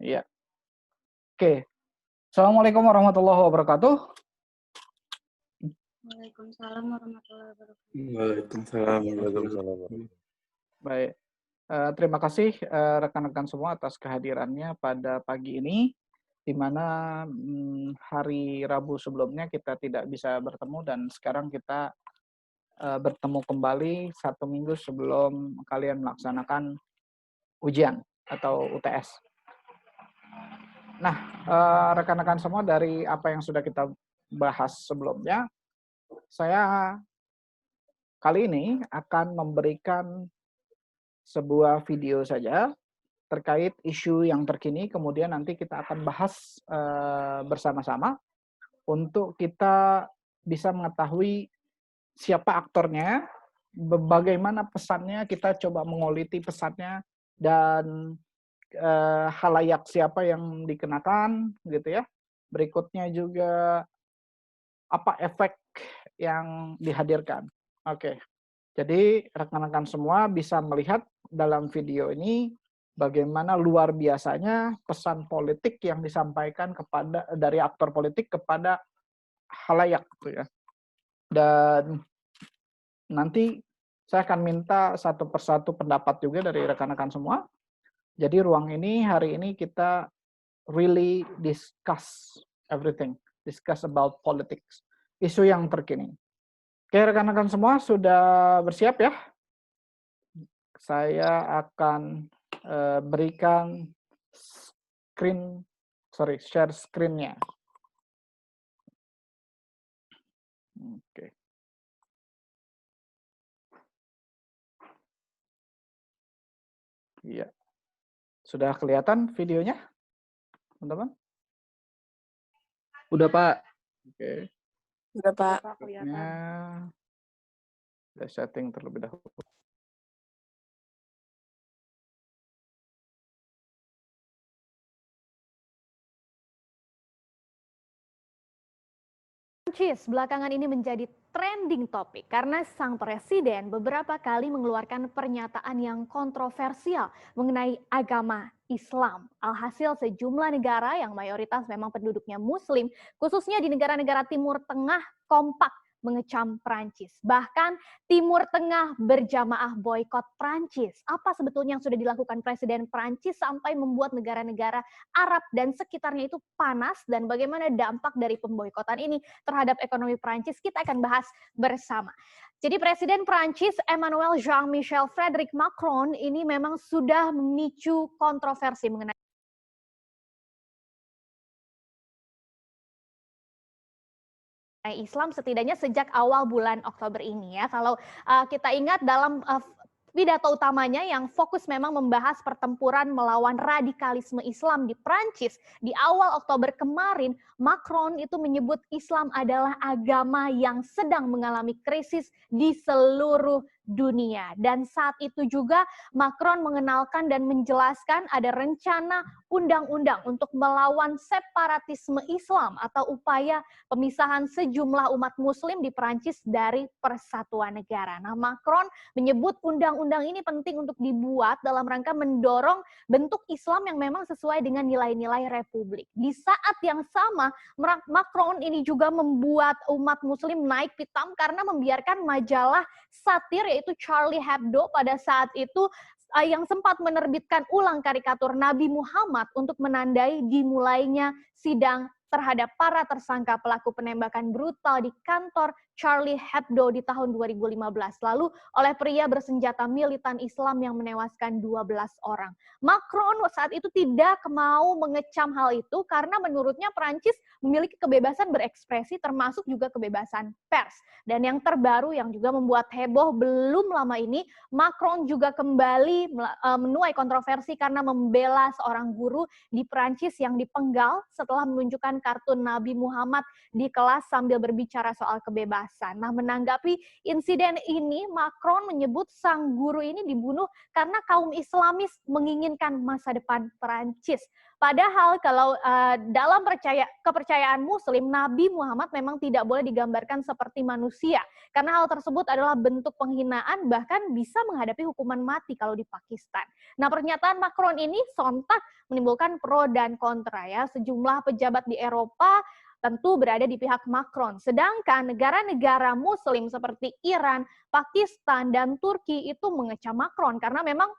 Iya. Oke. Assalamualaikum warahmatullahi wabarakatuh. Waalaikumsalam warahmatullahi wabarakatuh. Waalaikumsalam warahmatullahi wabarakatuh. Baik. Terima kasih rekan-rekan semua atas kehadirannya pada pagi ini, di mana hari Rabu sebelumnya kita tidak bisa bertemu dan sekarang kita bertemu kembali 1 minggu sebelum kalian melaksanakan ujian atau UTS. Nah, rekan-rekan semua, dari apa yang sudah kita bahas sebelumnya, saya kali ini akan memberikan sebuah video saja terkait isu yang terkini, kemudian nanti kita akan bahas bersama-sama untuk kita bisa mengetahui siapa aktornya, bagaimana pesannya, kita coba mengoliti pesannya, dan halayak siapa yang dikenakan, gitu ya. Berikutnya juga apa efek yang dihadirkan. Oke. Jadi rekan-rekan semua bisa melihat dalam video ini bagaimana luar biasanya pesan politik yang disampaikan dari aktor politik kepada halayak, gitu ya. Dan nanti saya akan minta satu persatu pendapat juga dari rekan-rekan semua. Jadi ruang ini hari ini kita really discuss everything, discuss about politics, isu yang terkini. Oke, rekan-rekan semua sudah bersiap ya? Saya akan berikan share screen-nya. Oke. Iya. Sudah kelihatan videonya, teman-teman? Udah, Pak. Oke. Udah Pak. Saya setting terlebih dahulu. Prancis belakangan ini menjadi trending topik karena sang presiden beberapa kali mengeluarkan pernyataan yang kontroversial mengenai agama Islam. Alhasil sejumlah negara yang mayoritas memang penduduknya Muslim, khususnya di negara-negara Timur Tengah, kompak mengecam Prancis. Bahkan Timur Tengah berjamaah boykot Prancis. Apa sebetulnya yang sudah dilakukan Presiden Prancis sampai membuat negara-negara Arab dan sekitarnya itu panas, dan bagaimana dampak dari pemboikotan ini terhadap ekonomi Prancis, kita akan bahas bersama. Jadi Presiden Prancis Emmanuel Jean-Michel Frédéric Macron ini memang sudah memicu kontroversi mengenai Islam setidaknya sejak awal bulan Oktober ini ya. Kalau kita ingat dalam pidato utamanya yang fokus memang membahas pertempuran melawan radikalisme Islam di Prancis di awal Oktober kemarin, Macron itu menyebut Islam adalah agama yang sedang mengalami krisis di seluruh dunia. Dan saat itu juga Macron mengenalkan dan menjelaskan ada rencana undang-undang untuk melawan separatisme Islam atau upaya pemisahan sejumlah umat Muslim di Prancis dari persatuan negara. Nah, Macron menyebut undang-undang ini penting untuk dibuat dalam rangka mendorong bentuk Islam yang memang sesuai dengan nilai-nilai Republik. Di saat yang sama, Macron ini juga membuat umat Muslim naik pitam karena membiarkan majalah satir yaitu Charlie Hebdo pada saat itu yang sempat menerbitkan ulang karikatur Nabi Muhammad untuk menandai dimulainya sidang terhadap para tersangka pelaku penembakan brutal di kantor Charlie Hebdo di tahun 2015 lalu oleh pria bersenjata militan Islam yang menewaskan 12 orang. Macron saat itu tidak mau mengecam hal itu karena menurutnya Prancis memiliki kebebasan berekspresi termasuk juga kebebasan pers. Dan yang terbaru yang juga membuat heboh belum lama ini, Macron juga kembali menuai kontroversi karena membela seorang guru di Prancis yang dipenggal setelah menunjukkan kartun Nabi Muhammad di kelas sambil berbicara soal kebebasan. kekerasan. Nah, menanggapi insiden ini, Macron menyebut sang guru ini dibunuh karena kaum Islamis menginginkan masa depan Perancis. Padahal kalau dalam kepercayaan Muslim, Nabi Muhammad memang tidak boleh digambarkan seperti manusia. Karena hal tersebut adalah bentuk penghinaan, bahkan bisa menghadapi hukuman mati kalau di Pakistan. Nah, pernyataan Macron ini sontak menimbulkan pro dan kontra ya. Sejumlah pejabat di Eropa tentu berada di pihak Macron. Sedangkan negara-negara Muslim seperti Iran, Pakistan, dan Turki itu mengecam Macron karena memang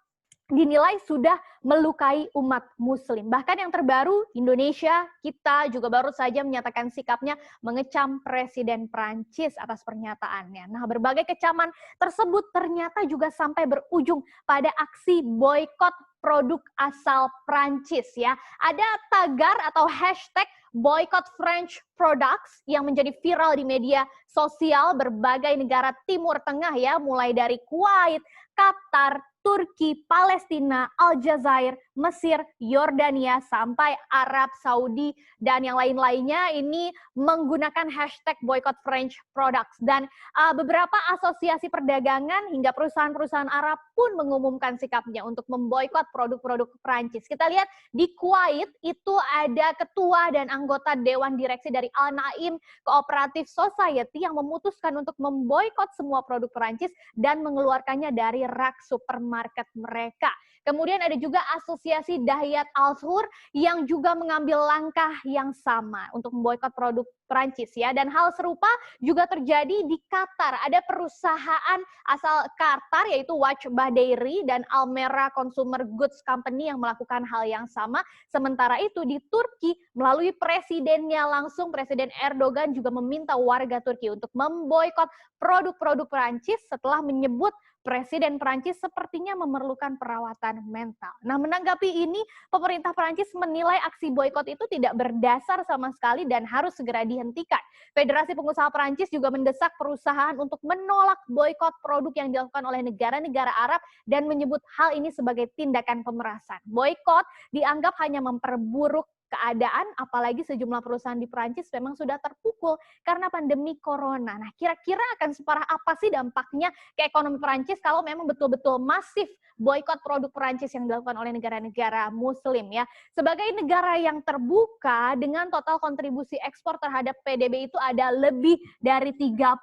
dinilai sudah melukai umat Muslim. Bahkan yang terbaru, Indonesia, kita juga baru saja menyatakan sikapnya mengecam Presiden Prancis atas pernyataannya. Nah, berbagai kecaman tersebut ternyata juga sampai berujung pada aksi boykot produk asal Prancis ya. Ada tagar atau hashtag boycott French products yang menjadi viral di media sosial berbagai negara Timur Tengah ya, mulai dari Kuwait, Qatar, Turki, Palestina, Aljazair, Mesir, Yordania, sampai Arab Saudi, dan yang lain-lainnya ini menggunakan hashtag boycott French products. Dan beberapa asosiasi perdagangan hingga perusahaan-perusahaan Arab pun mengumumkan sikapnya untuk memboikot produk-produk Prancis. Kita lihat di Kuwait itu ada ketua dan anggota Dewan Direksi dari Al-Naim Cooperative Society yang memutuskan untuk memboikot semua produk Prancis dan mengeluarkannya dari rak supermarket mereka. Kemudian ada juga Asosiasi Dahiyat Al-Sur yang juga mengambil langkah yang sama untuk memboikot produk Prancis ya. Dan hal serupa juga terjadi di Qatar. Ada perusahaan asal Qatar yaitu Wajbah Dairy dan Almera Consumer Goods Company yang melakukan hal yang sama. Sementara itu di Turki melalui presidennya langsung, Presiden Erdogan juga meminta warga Turki untuk memboikot produk-produk Prancis setelah menyebut Presiden Prancis sepertinya memerlukan perawatan mental. Nah, menanggapi ini, pemerintah Prancis menilai aksi boikot itu tidak berdasar sama sekali dan harus segera dihentikan. Federasi Pengusaha Prancis juga mendesak perusahaan untuk menolak boikot produk yang dilakukan oleh negara-negara Arab dan menyebut hal ini sebagai tindakan pemerasan. Boikot dianggap hanya memperburuk keadaan, apalagi sejumlah perusahaan di Prancis memang sudah terpukul karena pandemi corona. Nah, kira-kira akan separah apa sih dampaknya ke ekonomi Prancis kalau memang betul-betul masif boikot produk Prancis yang dilakukan oleh negara-negara Muslim ya. Sebagai negara yang terbuka dengan total kontribusi ekspor terhadap PDB itu ada lebih dari 30%,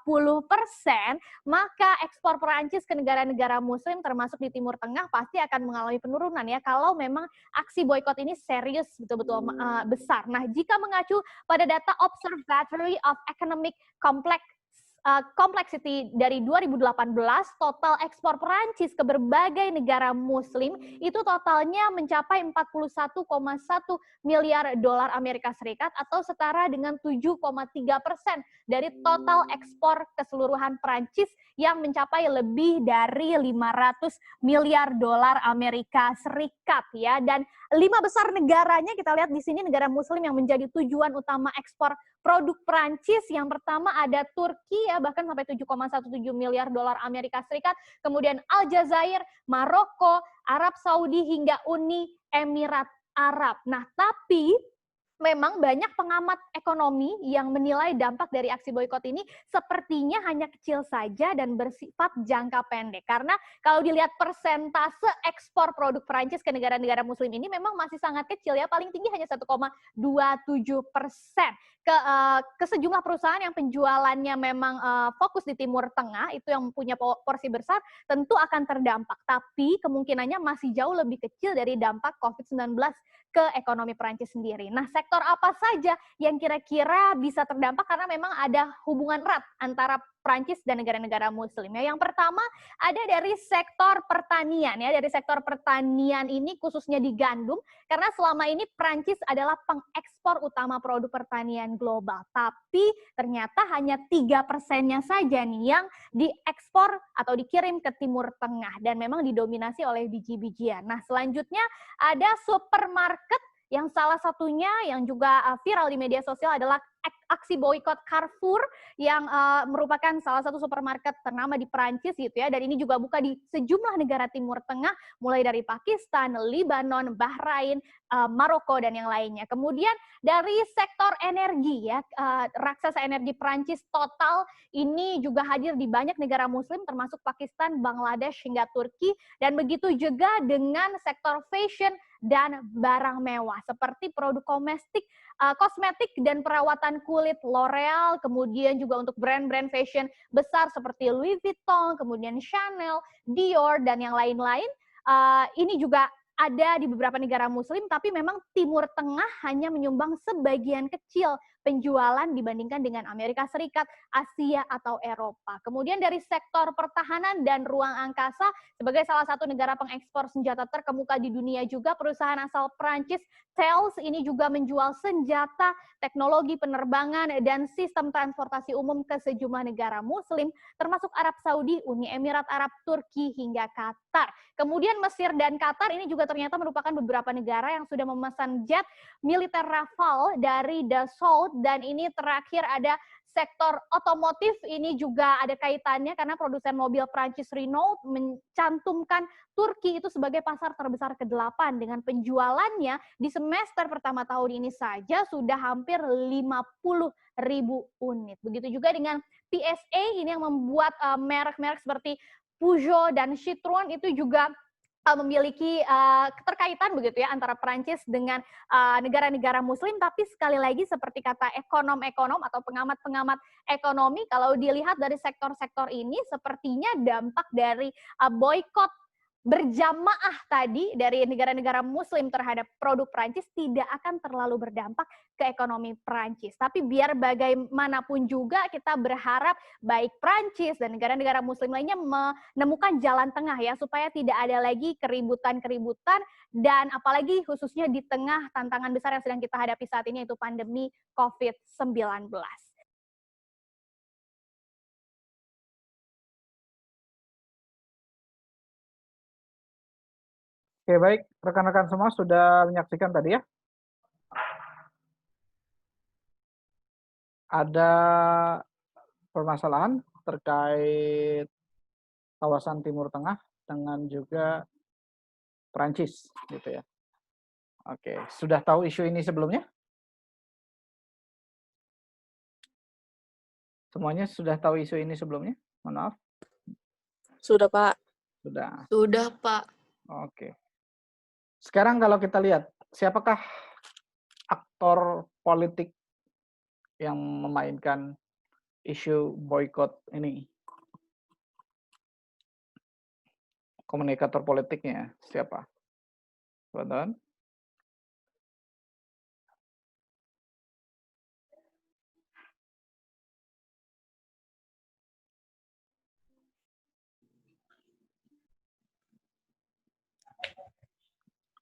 maka ekspor Prancis ke negara-negara Muslim termasuk di Timur Tengah pasti akan mengalami penurunan ya kalau memang aksi boikot ini serius betul-betul besar. Nah, jika mengacu pada data Observatory of Economic Complexity dari 2018, total ekspor Perancis ke berbagai negara Muslim itu totalnya mencapai 41,1 miliar dolar Amerika Serikat atau setara dengan 7,3% dari total ekspor keseluruhan Perancis yang mencapai lebih dari 500 miliar dolar Amerika Serikat ya. Dan 5 besar negaranya kita lihat di sini negara Muslim yang menjadi tujuan utama ekspor produk Prancis. Yang pertama ada Turki ya, bahkan sampai 7,17 miliar dolar Amerika Serikat. Kemudian Aljazair, Maroko, Arab Saudi hingga Uni Emirat Arab. Nah, tapi memang banyak pengamat ekonomi yang menilai dampak dari aksi boikot ini sepertinya hanya kecil saja dan bersifat jangka pendek. Karena kalau dilihat persentase ekspor produk Prancis ke negara-negara Muslim ini memang masih sangat kecil ya, paling tinggi hanya 1,27%. Ke sejumlah perusahaan yang penjualannya memang fokus di Timur Tengah, itu yang punya porsi besar, tentu akan terdampak. Tapi kemungkinannya masih jauh lebih kecil dari dampak COVID-19 ke ekonomi Prancis sendiri. Nah, sektor apa saja yang kira-kira bisa terdampak karena memang ada hubungan erat antara Prancis dan negara-negara Muslim. Ya, yang pertama ada dari sektor pertanian ya. Dari sektor pertanian ini khususnya di gandum karena selama ini Prancis adalah pengekspor utama produk pertanian global. Tapi ternyata hanya 3%-nya saja nih yang diekspor atau dikirim ke Timur Tengah dan memang didominasi oleh biji-bijian. Nah, selanjutnya ada supermarket yang salah satunya yang juga viral di media sosial adalah aksi boykot Carrefour yang merupakan salah satu supermarket ternama di Prancis gitu ya, dan ini juga buka di sejumlah negara Timur Tengah, mulai dari Pakistan, Lebanon, Bahrain, Maroko dan yang lainnya. Kemudian dari sektor energi ya, raksasa energi Prancis Total ini juga hadir di banyak negara Muslim termasuk Pakistan, Bangladesh hingga Turki, dan begitu juga dengan sektor fashion dan barang mewah seperti produk kosmetik dan perawatan kulit L'Oreal, kemudian juga untuk brand-brand fashion besar seperti Louis Vuitton, kemudian Chanel, Dior dan yang lain-lain. Ini juga ada di beberapa negara Muslim, tapi memang Timur Tengah hanya menyumbang sebagian kecil penjualan dibandingkan dengan Amerika Serikat, Asia, atau Eropa. Kemudian dari sektor pertahanan dan ruang angkasa, sebagai salah satu negara pengekspor senjata terkemuka di dunia juga, perusahaan asal Prancis, Thales, ini juga menjual senjata, teknologi penerbangan, dan sistem transportasi umum ke sejumlah negara Muslim, termasuk Arab Saudi, Uni Emirat Arab, Turki, hingga Qatar. Kemudian Mesir dan Qatar ini juga ternyata merupakan beberapa negara yang sudah memesan jet militer Rafale dari Dassault, dan ini terakhir ada sektor otomotif, ini juga ada kaitannya karena produsen mobil Prancis Renault mencantumkan Turki itu sebagai pasar terbesar ke-8 dengan penjualannya di semester pertama tahun ini saja sudah hampir 50.000 unit. Begitu juga dengan PSA ini yang membuat merek-merek seperti Peugeot dan Citroën itu juga memiliki keterkaitan begitu ya antara Perancis dengan negara-negara Muslim, tapi sekali lagi seperti kata ekonom-ekonom atau pengamat-pengamat ekonomi, kalau dilihat dari sektor-sektor ini sepertinya dampak dari boykot berjamaah tadi dari negara-negara Muslim terhadap produk Prancis tidak akan terlalu berdampak ke ekonomi Prancis. Tapi biar bagaimanapun juga kita berharap baik Prancis dan negara-negara Muslim lainnya menemukan jalan tengah ya, supaya tidak ada lagi keributan-keributan, dan apalagi khususnya di tengah tantangan besar yang sedang kita hadapi saat ini, yaitu pandemi COVID-19. Oke, baik. Rekan-rekan semua sudah menyaksikan tadi ya. Ada permasalahan terkait kawasan Timur Tengah dengan juga Prancis, gitu ya. Oke, sudah tahu isu ini sebelumnya? Semuanya sudah tahu isu ini sebelumnya? Mohon maaf. Sudah, Pak. Sudah. Sudah, Pak. Oke. Sekarang kalau kita lihat, siapakah aktor politik yang memainkan isu boykot ini? Komunikator politiknya siapa? Teman-teman?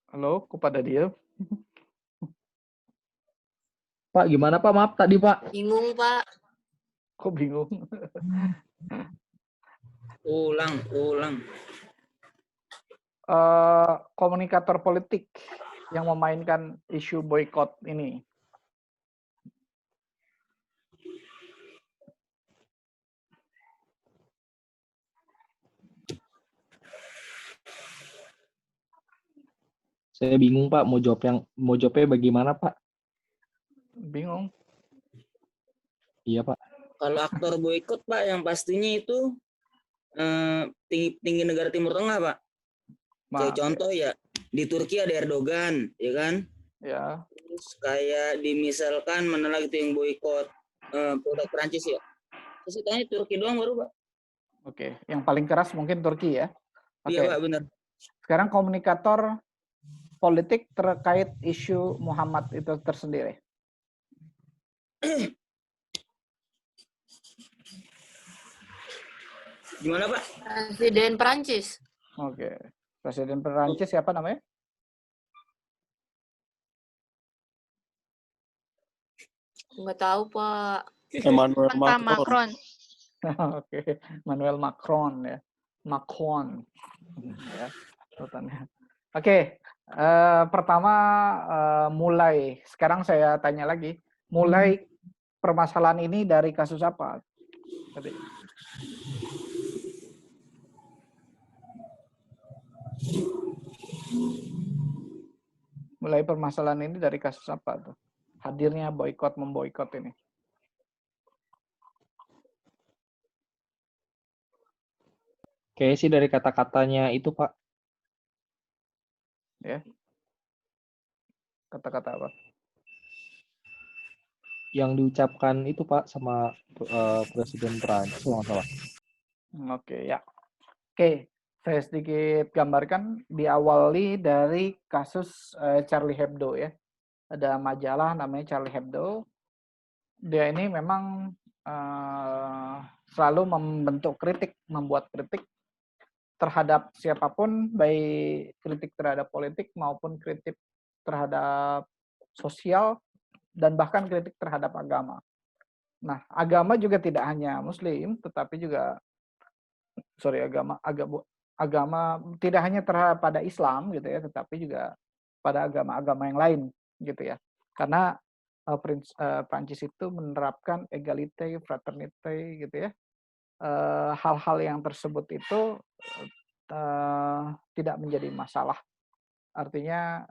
Halo, kok pada diam? Pak, gimana Pak? Maaf tadi Pak. Bingung, Pak. Kok bingung? Ulang. Komunikator politik yang memainkan isu boykot ini. Saya bingung Pak, mau jawabnya bagaimana Pak? Bingung. Iya Pak. Kalau aktor boykot Pak, yang pastinya itu tinggi negara Timur Tengah Pak. Kayak contoh ya, di Turki ada Erdogan, ya kan? Ya. Terus kayak misalkan mana lagi tuh yang boykot produk Prancis ya. Terus tanya Turki doang baru Pak. Oke, yang paling keras mungkin Turki ya. Oke. Iya Pak, benar. Sekarang komunikator politik terkait isu Muhammad itu tersendiri. Gimana Pak? Presiden Prancis. Oke. Presiden Perancis siapa namanya? Nggak tahu, Pak. Emmanuel Macron. Oke, Emmanuel Macron ya. Macron. Ya, Oke, pertama mulai sekarang saya tanya lagi, mulai permasalahan ini dari kasus apa? Tadi. Mulai permasalahan ini dari kasus apa tuh? Hadirnya boykot memboikot ini. Kayaknya sih dari kata-katanya itu, Pak. Ya. Kata-kata apa? Yang diucapkan itu, Pak, sama Presiden Prancis, kalau nggak salah. Oke, ya. Oke, saya sedikit gambarkan diawali dari kasus Charlie Hebdo ya. Ada majalah namanya Charlie Hebdo. Dia ini memang selalu membentuk kritik, membuat kritik terhadap siapapun, baik kritik terhadap politik maupun kritik terhadap sosial dan bahkan kritik terhadap agama. Nah, agama juga tidak hanya Muslim, tetapi juga agama tidak hanya terhadap pada Islam gitu ya, tetapi juga pada agama-agama yang lain gitu ya. Karena Prancis itu menerapkan egalite, fraternite gitu ya. Hal-hal yang tersebut itu tidak menjadi masalah. Artinya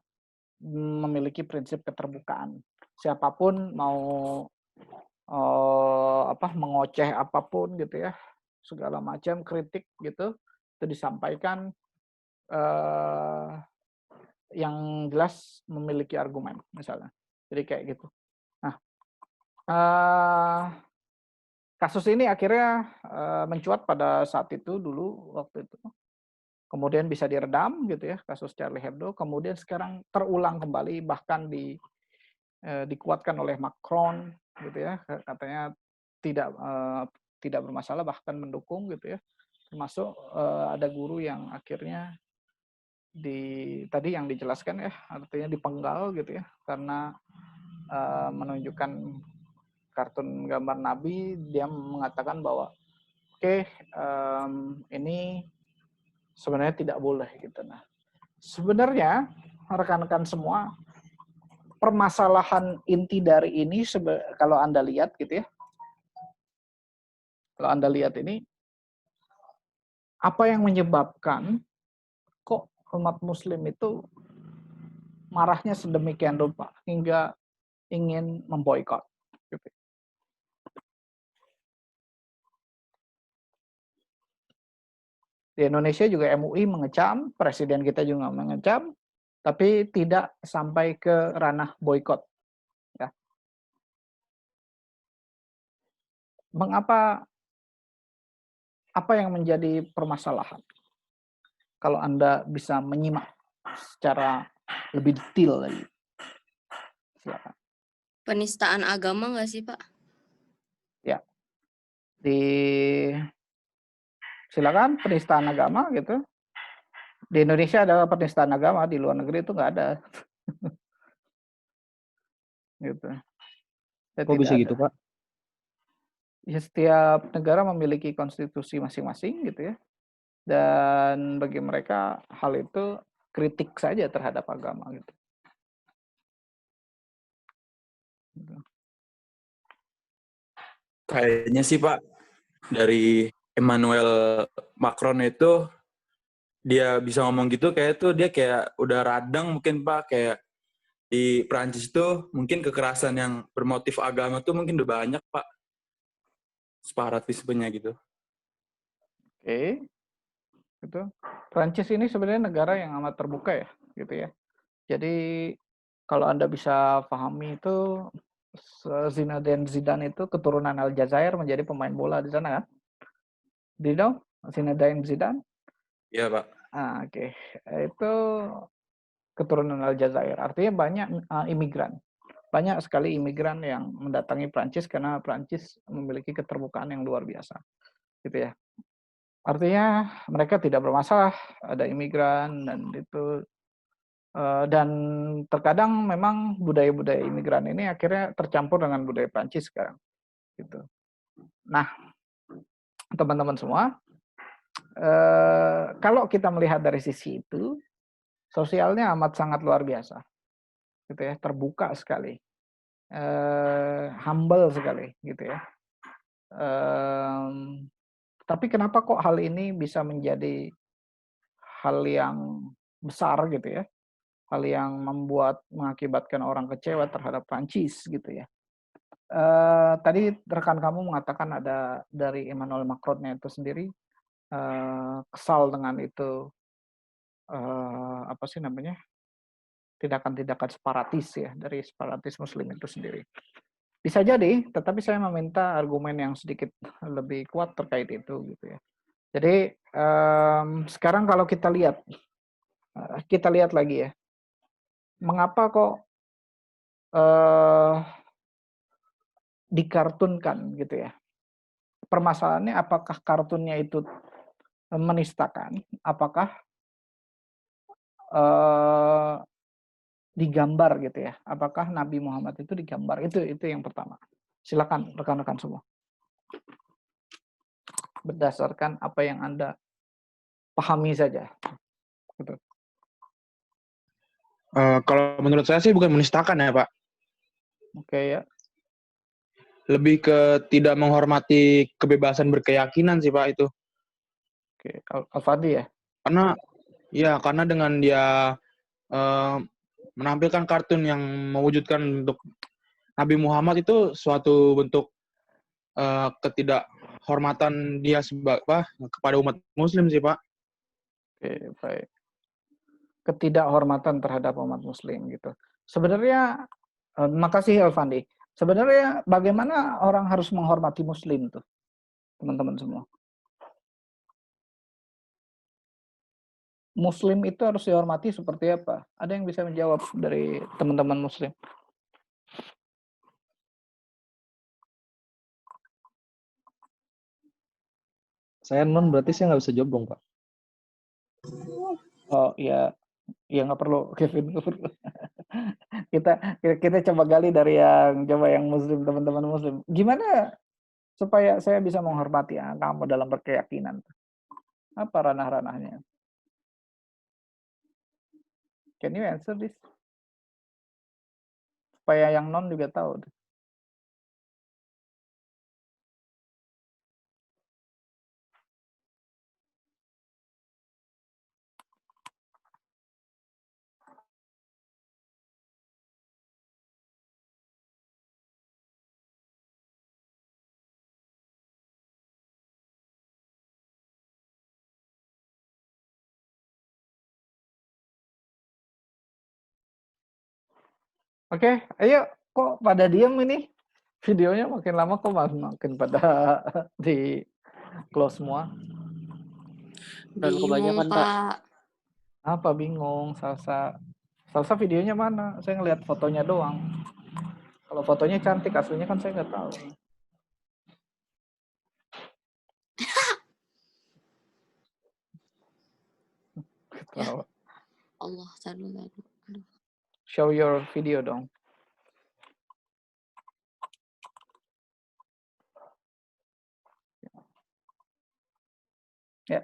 memiliki prinsip keterbukaan. Siapapun mau mengoceh apapun gitu ya, segala macam kritik gitu itu disampaikan yang jelas memiliki argumen misalnya. Jadi kayak gitu. Nah, kasus ini akhirnya mencuat pada saat itu dulu waktu itu. Kemudian bisa diredam gitu ya kasus Charlie Hebdo. Kemudian sekarang terulang kembali bahkan dikuatkan oleh Macron gitu ya, katanya tidak bermasalah bahkan mendukung gitu ya. Termasuk ada guru yang akhirnya tadi yang dijelaskan ya, artinya dipenggal gitu ya karena menunjukkan kartun gambar Nabi. Dia mengatakan bahwa ini sebenarnya tidak boleh gitu. Nah, sebenarnya rekan-rekan semua, permasalahan inti dari ini kalau Anda lihat gitu ya. Kalau Anda lihat ini, apa yang menyebabkan kok umat muslim itu marahnya sedemikian rupa hingga ingin memboikot gitu. Di Indonesia juga MUI mengecam, presiden kita juga mengecam, tapi tidak sampai ke ranah boikot. Ya. Mengapa? Apa yang menjadi permasalahan? Kalau Anda bisa menyimak secara lebih detail lagi. Silakan. Penistaan agama nggak sih, Pak? Ya. Silakan penistaan agama gitu. Di Indonesia ada penistaan agama, di luar negeri itu nggak ada. Gitu. Kok bisa gitu, Pak? Ya, setiap negara memiliki konstitusi masing-masing gitu ya. Dan bagi mereka hal itu kritik saja terhadap agama gitu. Kayaknya sih Pak, dari Emmanuel Macron itu dia bisa ngomong gitu kayak tuh dia kayak udah radang mungkin Pak, kayak di Prancis tuh mungkin kekerasan yang bermotif agama tuh mungkin udah banyak Pak, separatismenya gitu. Oke. Gitu. Prancis ini sebenarnya negara yang amat terbuka ya, gitu ya. Jadi kalau Anda bisa pahami itu Zinedine Zidane itu keturunan Aljazair, menjadi pemain bola di sana kan? Do you know Zinedine Zidane? Iya Pak. Oke. Itu keturunan Aljazair. Artinya banyak imigran. Banyak sekali imigran yang mendatangi Prancis karena Prancis memiliki keterbukaan yang luar biasa. Gitu ya. Artinya mereka tidak bermasalah ada imigran dan itu, dan terkadang memang budaya-budaya imigran ini akhirnya tercampur dengan budaya Prancis sekarang. Gitu. Nah, teman-teman semua, kalau kita melihat dari sisi itu, sosialnya amat sangat luar biasa, gitu ya, terbuka sekali. humble sekali gitu ya. Tapi kenapa kok hal ini bisa menjadi hal yang besar gitu ya, hal yang mengakibatkan orang kecewa terhadap Prancis gitu ya. Tadi rekan kamu mengatakan ada dari Emmanuel Macron-nya itu sendiri kesal dengan itu, apa sih namanya, tindakan-tindakan separatis ya, dari separatis Muslim itu sendiri. Bisa jadi, tetapi saya meminta argumen yang sedikit lebih kuat terkait itu gitu ya. Jadi sekarang kalau kita lihat lagi ya, mengapa kok dikartunkan gitu ya. Permasalahannya apakah kartunnya itu menistakan, apakah digambar gitu ya, apakah Nabi Muhammad itu digambar, itu yang pertama. Silakan rekan-rekan semua. Berdasarkan apa yang Anda pahami saja. Gitu. Kalau menurut saya sih bukan menistakan ya Pak. Oke ya. Lebih ke tidak menghormati kebebasan berkeyakinan sih Pak itu. Oke, Al-Fadhi ya. Karena dengan dia menampilkan kartun yang mewujudkan untuk Nabi Muhammad itu suatu bentuk ketidakhormatan dia kepada umat Muslim sih Pak. Oke, baik. Ketidakhormatan terhadap umat Muslim gitu. Sebenarnya, makasih Elvandi. Sebenarnya bagaimana orang harus menghormati Muslim tuh, teman-teman semua? Muslim itu harus dihormati seperti apa? Ada yang bisa menjawab dari teman-teman Muslim? Saya non berarti saya nggak bisa jawab dong, Pak. Oh ya nggak perlu, Kevin. kita coba gali dari yang Muslim, teman-teman Muslim. Gimana supaya saya bisa menghormati kamu dalam berkeyakinan? Apa ranah-ranahnya? Can you answer this? Supaya yang non juga tahu. Oke, ayo kok pada diem ini? Videonya makin lama kok makin pada di close semua. Bingung, Pak. Apa bingung? Salsa videonya mana? Saya ngeliat fotonya doang. Kalau fotonya cantik, aslinya kan saya nggak tahu. Allah, aduh. Show your video dong. Ya.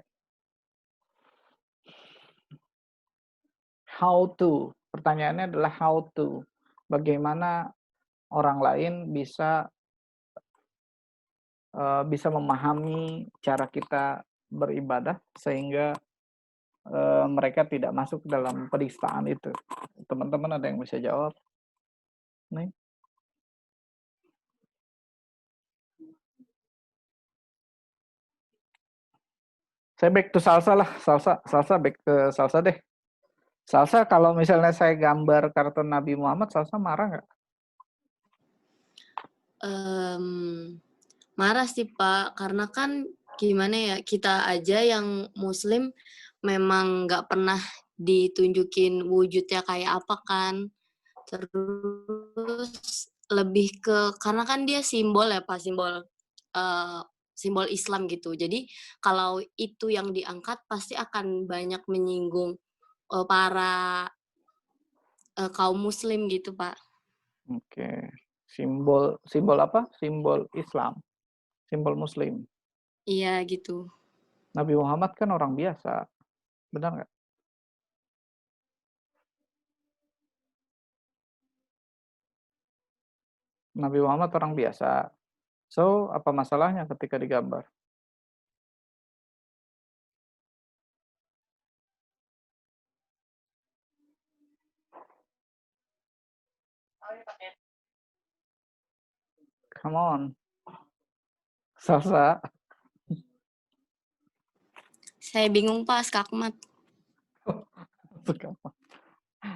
How to. Pertanyaannya adalah how to. Bagaimana orang lain bisa memahami cara kita beribadah sehingga mereka tidak masuk dalam penistaan itu. Teman-teman ada yang bisa jawab? Nih. Saya back to salsa lah. Salsa back ke salsa deh. Salsa kalau misalnya saya gambar kartun Nabi Muhammad, salsa marah nggak? Marah sih Pak, karena kan gimana ya, kita aja yang Muslim memang nggak pernah ditunjukin wujudnya kayak apa kan. Terus lebih ke, karena kan dia simbol ya Pak, simbol Islam gitu. Jadi kalau itu yang diangkat pasti akan banyak menyinggung para kaum Muslim gitu Pak. Oke. Simbol apa? Simbol Islam. Simbol Muslim. Iya gitu. Nabi Muhammad kan orang biasa. Benar nggak? Nabi Muhammad orang biasa. So, apa masalahnya ketika digambar? Come on. Salsa. Saya bingung Pak, skakmat.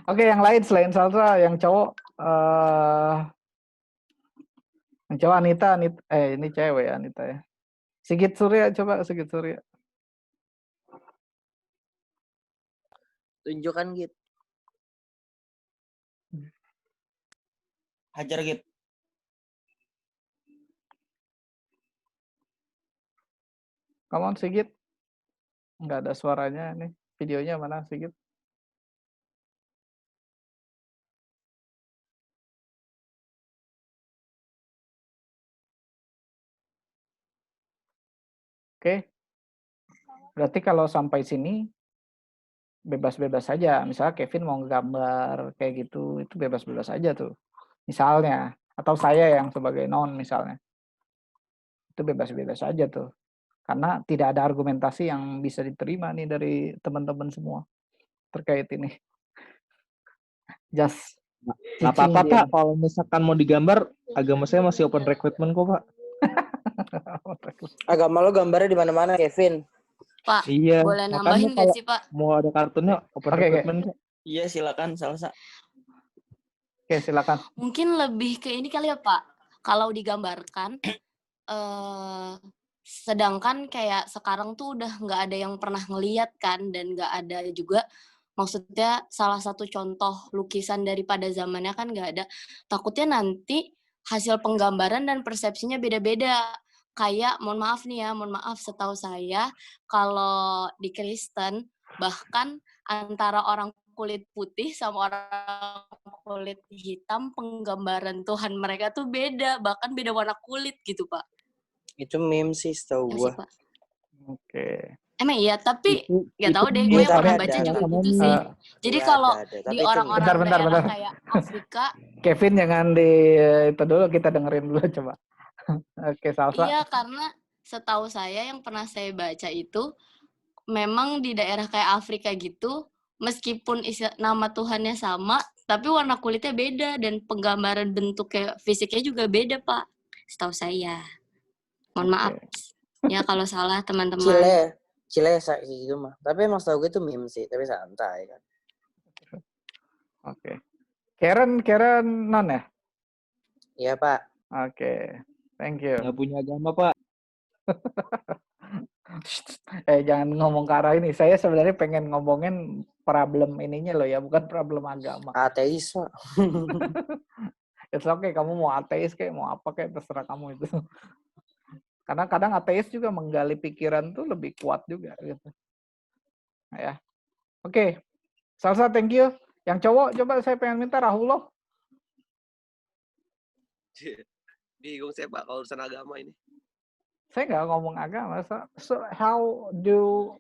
Oke, yang lain selain salsa, yang cowok, Anita, ini cewek Anita ya. Sigit Surya, coba Sigit Surya. Tunjukkan gitu. Hajar gitu. Come on Sigit. Nggak ada suaranya nih. Videonya mana Sigit? Oke. Berarti kalau sampai sini bebas-bebas saja. Misalnya Kevin mau gambar kayak gitu, itu bebas-bebas aja tuh. Misalnya, atau saya yang sebagai non misalnya. Itu bebas-bebas saja tuh. Karena tidak ada argumentasi yang bisa diterima nih dari teman-teman semua terkait ini. Just Nggak apa-apa Pak, kalau misalkan mau digambar, agama saya masih open recruitment kok Pak. Agama lo gambarnya di mana-mana, Kevin. Pak, Iya, boleh makanya nambahin nggak kalau sih Pak? mau ada kartunnya open recruitment kok. Iya, silakan Salsa. Oke, silakan. Mungkin lebih ke ini kali ya Pak. Kalau digambarkan, sedangkan kayak sekarang tuh udah nggak ada yang pernah ngeliat kan, dan nggak ada juga, maksudnya salah satu contoh lukisan daripada zamannya kan nggak ada. Takutnya nanti hasil penggambaran dan persepsinya beda-beda. Kayak, mohon maaf setahu saya, kalau di Kristen, bahkan antara orang kulit putih sama orang kulit hitam, penggambaran Tuhan mereka tuh beda, bahkan beda warna kulit gitu, Pak. Itu meme sih setahu Ya gua. sih, Pak. Oke. Emang iya, tapi nggak tahu deh, Iya, gue yang tapi pernah ada. baca juga gitu sih. Jadi Iya, kalau ada. di Tapi itu orang-orang Bentar. daerah kayak Afrika, Kevin jangan di itu dulu, kita dengerin dulu coba. Oke, Salsa. iya, karena setahu saya yang pernah saya baca itu, memang di daerah kayak Afrika gitu, meskipun nama Tuhannya sama, tapi warna kulitnya beda dan penggambaran bentuknya, fisiknya juga beda, Pak. Setahu saya. Mohon maaf. Ya kalau salah teman-teman. Chile kayak gitu mah. Tapi emang setahu gue itu meme sih, tapi santai kan. Oke. Karen non ya? Iya, Pak. Oke. Thank you. Nggak punya agama Pak. Jangan ngomong ke arah ini. Saya sebenarnya pengen ngomongin problem ininya loh ya, bukan problem agama. Ateis, Pak. It's okay, kamu mau ateis kayak mau apa kayak terserah kamu itu. Karena kadang ateis juga menggali pikiran tuh lebih kuat juga gitu. Nah, ya. Oke. Salsa, thank you. Yang cowok coba saya pengen minta Rahullah. Bingung saya Pak kalau urusan agama ini. Saya nggak ngomong agama. So how do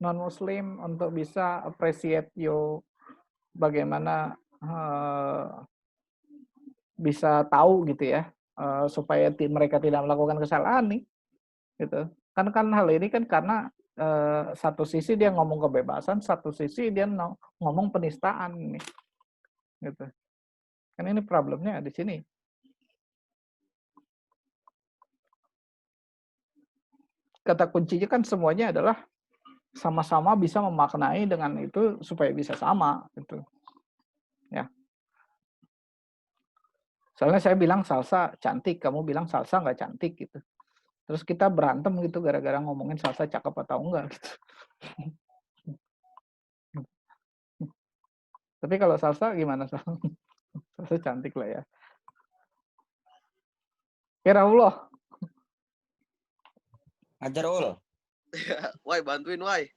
non-Muslim untuk bisa appreciate you, bagaimana bisa tahu gitu ya, supaya mereka tidak melakukan kesalahan nih, gitu. Kan hal ini kan karena satu sisi dia ngomong kebebasan, satu sisi dia ngomong penistaan nih, gitu. Kan ini problemnya di sini. Kata kuncinya kan semuanya adalah sama-sama bisa memaknai dengan itu supaya bisa sama, gitu. Ya. Soalnya saya bilang Salsa cantik, kamu bilang Salsa nggak cantik gitu. Terus kita berantem gitu gara-gara ngomongin Salsa cakep atau enggak gitu. Tapi kalau Salsa gimana? Salsa cantik lah ya. Kira Allah. Hajar ul. Why bantuin why.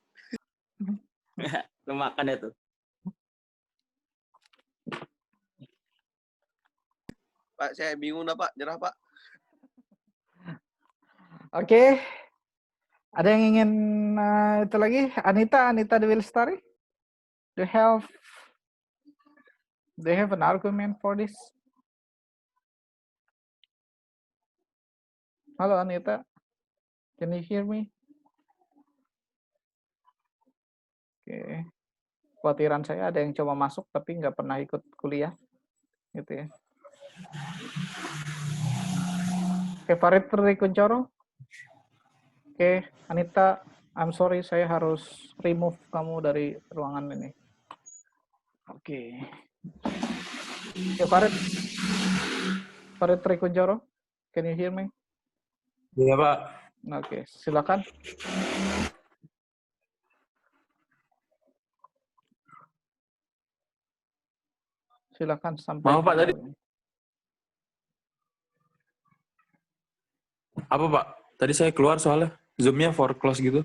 Lu makan ya tuh. Pak, saya bingung dah Pak, nyerah Pak. Oke. Ada yang ingin itu lagi? Anita Dewi Lestari? Do you have an argument for this? Halo Anita, can you hear me? Oke. Khawatiran saya ada yang coba masuk tapi nggak pernah ikut kuliah, gitu ya. Oke, Farid Kuncoro. Oke, Anita, I'm sorry, saya harus remove kamu dari ruangan ini. Oke. Oke, Farid Kuncoro, can you hear me? Iya, Pak. Oke, silakan. Silakan sampaikan. Mau Pak tadi? Apa Pak? Tadi saya keluar soalnya Zoom-nya for close gitu.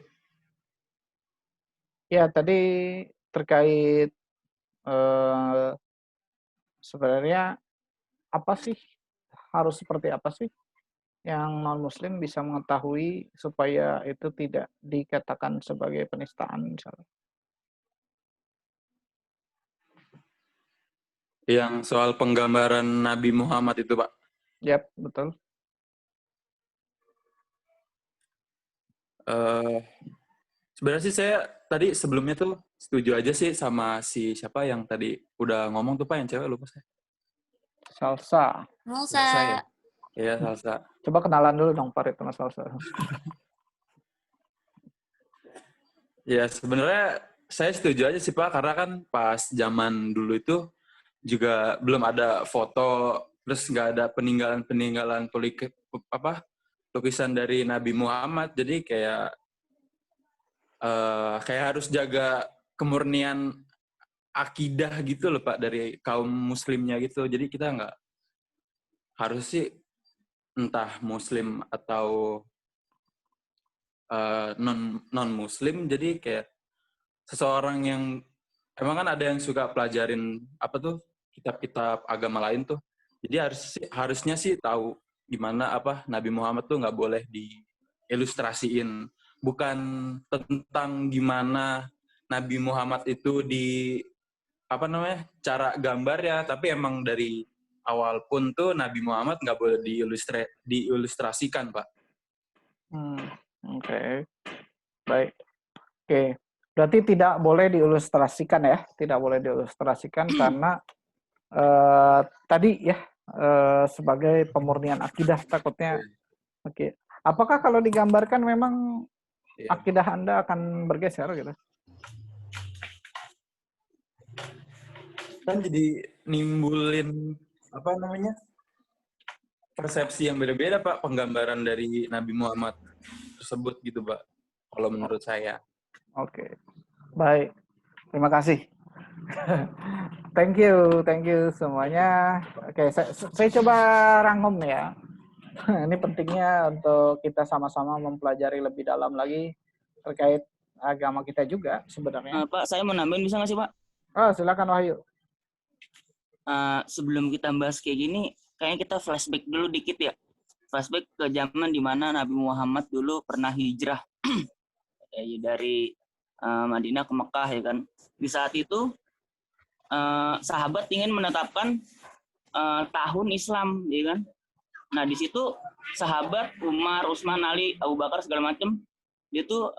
Ya, tadi terkait sebenarnya apa sih, harus seperti apa sih yang non-muslim bisa mengetahui supaya itu tidak dikatakan sebagai penistaan misalnya. Yang soal penggambaran Nabi Muhammad itu, Pak. Yap, betul. Sebenarnya sih saya tadi sebelumnya tuh setuju aja sih sama si siapa yang tadi udah ngomong tuh Pak, yang cewek lupa saya. Salsa. Salsa ya? Iya, Salsa. Coba kenalan dulu dong Farid sama Salsa. Ya sebenarnya saya setuju aja sih Pak, karena kan pas zaman dulu itu juga belum ada foto, terus nggak ada peninggalan lukisan dari Nabi Muhammad, jadi kayak harus jaga kemurnian akidah gitu loh Pak dari kaum muslimnya gitu. Jadi kita nggak harus sih entah muslim atau non muslim, jadi kayak seseorang yang emang kan ada yang suka pelajarin apa tuh kitab-kitab agama lain tuh, jadi harusnya sih tahu gimana apa Nabi Muhammad tuh nggak boleh diilustrasiin, bukan tentang gimana Nabi Muhammad itu di apa namanya cara gambar ya, tapi emang dari awal pun tuh Nabi Muhammad nggak boleh diilustrasikan Pak. Oke. Baik. Oke. Berarti tidak boleh diilustrasikan ya, tidak boleh diilustrasikan karena tadi ya sebagai pemurnian akidah takutnya. Oke. Apakah kalau digambarkan memang akidah Anda akan bergeser gitu? Kan jadi nimbulin apa namanya persepsi yang beda-beda Pak, penggambaran dari Nabi Muhammad tersebut gitu Pak, kalau menurut saya. Oke, baik, terima kasih. Thank you semuanya. Oke, saya coba rangkum ya. Ini pentingnya untuk kita sama-sama mempelajari lebih dalam lagi terkait agama kita juga sebenarnya. Pak, saya mau nambahin bisa nggak sih Pak? Oh, silakan Wahyu. Sebelum kita bahas kayak gini, kayaknya kita flashback dulu dikit ya. Flashback ke zaman di mana Nabi Muhammad dulu pernah hijrah dari Madinah ke Mekah ya kan. Di saat itu sahabat ingin menetapkan tahun Islam ya kan. Nah di situ sahabat Umar, Utsman, Ali, Abu Bakar segala macam dia tuh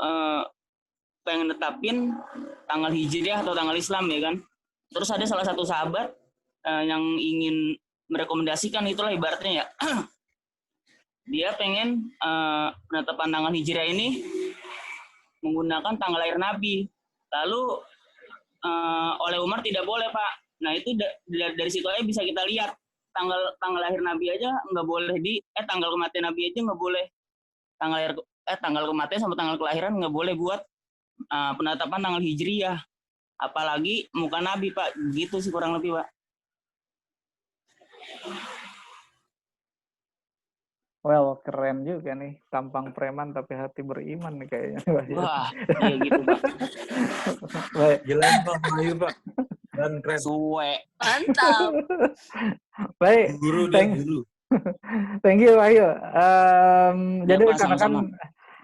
pengen netapin tanggal Hijriah atau tanggal Islam ya kan. Terus ada salah satu sahabat yang ingin merekomendasikan, itulah ibaratnya ya. Dia pengen penetapan tanggal Hijriah ini menggunakan tanggal lahir Nabi. Lalu oleh Umar tidak boleh Pak. Nah itu dari situ aja bisa kita lihat tanggal lahir Nabi aja nggak boleh tanggal kematian Nabi aja nggak boleh, tanggal kematian sama tanggal kelahiran nggak boleh buat penetapan tanggal Hijriah. Apalagi muka Nabi Pak, gitu sih kurang lebih Pak. Well, keren juga nih, tampang preman tapi hati beriman nih kayaknya. Wah, iya gitu Pak. Baik. Gila Pak, Wahyu Pak. Dan keren. Suwe. Mantap. Baik. Guru. Thank you Wahyu. Jadi Pak, karena kan sama-sama.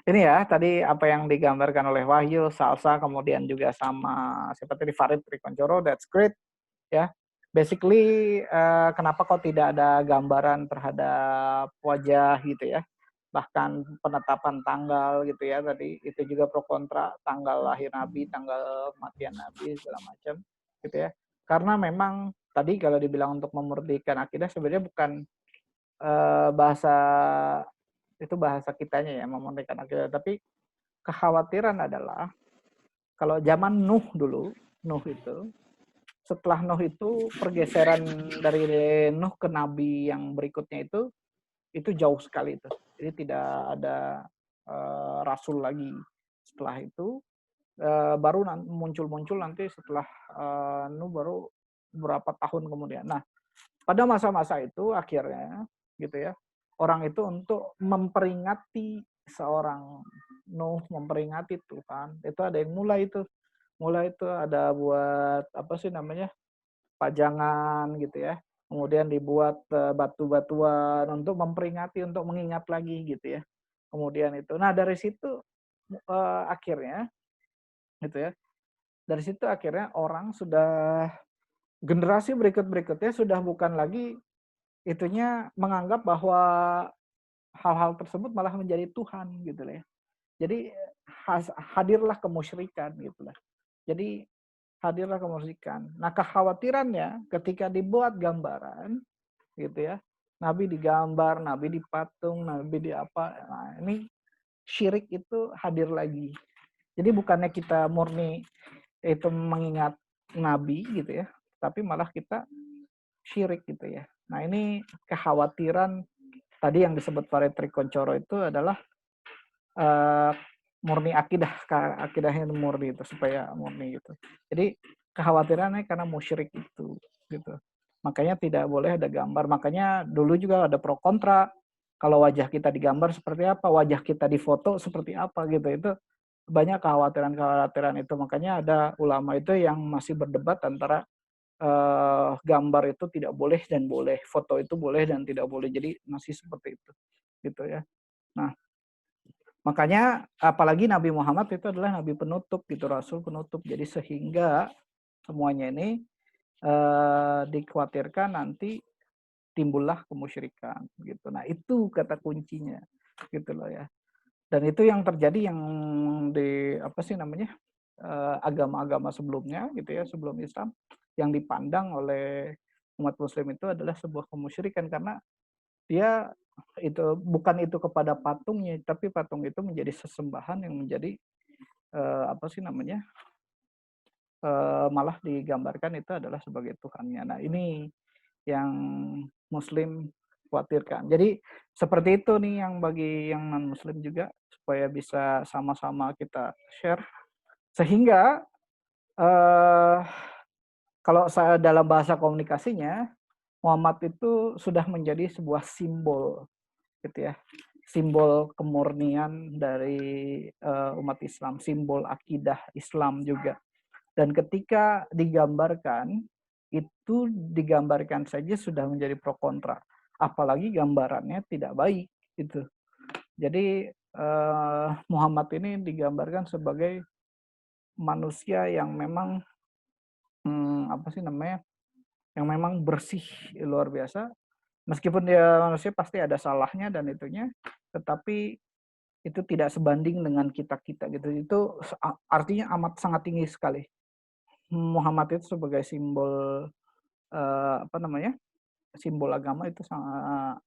ini ya tadi apa yang digambarkan oleh Wahyu, Salsa, kemudian juga sama siapa tadi Farid Kuncoro, that's great ya. Basically kenapa kok tidak ada gambaran terhadap wajah gitu ya. bahkan penetapan tanggal gitu ya tadi itu juga pro kontra, tanggal lahir Nabi, tanggal kematian Nabi segala macam gitu ya. Karena memang tadi kalau dibilang untuk memurnikan akidah sebenarnya bukan bahasa itu bahasa kitanya ya memurnikan akidah, tapi kekhawatiran adalah kalau zaman Nuh dulu, Nuh itu setelah Nuh itu pergeseran dari Nuh ke nabi yang berikutnya itu jauh sekali itu. Jadi tidak ada rasul lagi. Setelah itu baru muncul nanti setelah Nuh baru beberapa tahun kemudian. Nah, pada masa-masa itu akhirnya gitu ya, orang itu untuk memperingati seorang Nuh, memperingati Tuhan, itu ada yang mulai itu ada buat apa sih namanya? Pajangan gitu ya. Kemudian dibuat batu-batuan untuk memperingati, untuk mengingat lagi gitu ya. Kemudian itu. Nah, dari situ akhirnya gitu ya. Dari situ akhirnya orang sudah generasi berikutnya sudah bukan lagi itunya menganggap bahwa hal-hal tersebut malah menjadi Tuhan gitu ya. Jadi hadirlah kemusyrikan gitu lah. Jadi hadirlah kemusyrikan. Nah, kekhawatirannya ketika dibuat gambaran gitu ya. Nabi digambar, nabi dipatung, nabi di apa. Nah, ini syirik itu hadir lagi. Jadi bukannya kita murni itu mengingat nabi gitu ya, tapi malah kita syirik gitu ya. Nah, ini kekhawatiran tadi yang disebut Paretri Koncoro itu adalah murni akidahnya murni itu supaya murni gitu. Jadi kekhawatirannya karena musyrik itu gitu. Makanya tidak boleh ada gambar. Makanya dulu juga ada pro kontra. Kalau wajah kita digambar seperti apa, wajah kita difoto seperti apa gitu. Itu banyak kekhawatiran itu. Makanya ada ulama itu yang masih berdebat antara gambar itu tidak boleh dan boleh, foto itu boleh dan tidak boleh. Jadi masih seperti itu gitu ya. Nah, makanya apalagi Nabi Muhammad itu adalah nabi penutup gitu, rasul penutup. Jadi sehingga semuanya ini dikhawatirkan nanti timbullah kemusyrikan gitu. Nah, itu kata kuncinya gitu loh ya. Dan itu yang terjadi yang di apa sih namanya? Agama-agama sebelumnya gitu ya, sebelum Islam yang dipandang oleh umat muslim itu adalah sebuah kemusyrikan karena dia itu bukan itu kepada patungnya, tapi patung itu menjadi sesembahan yang menjadi apa sih namanya malah digambarkan itu adalah sebagai Tuhannya. Nah, ini yang Muslim khawatirkan. Jadi seperti itu nih yang bagi yang non Muslim juga supaya bisa sama-sama kita share sehingga kalau saya dalam bahasa komunikasinya Muhammad itu sudah menjadi sebuah simbol gitu ya, simbol kemurnian dari umat Islam, simbol akidah Islam juga. Dan ketika digambarkan, itu digambarkan saja sudah menjadi pro kontra. Apalagi gambarannya tidak baik gitu. Jadi Muhammad ini digambarkan sebagai manusia yang memang apa sih namanya? Yang memang bersih luar biasa. Meskipun dia manusia pasti ada salahnya dan itunya, tetapi itu tidak sebanding dengan kita-kita gitu. Itu artinya amat sangat tinggi sekali. Muhammad itu sebagai simbol apa namanya? Simbol agama itu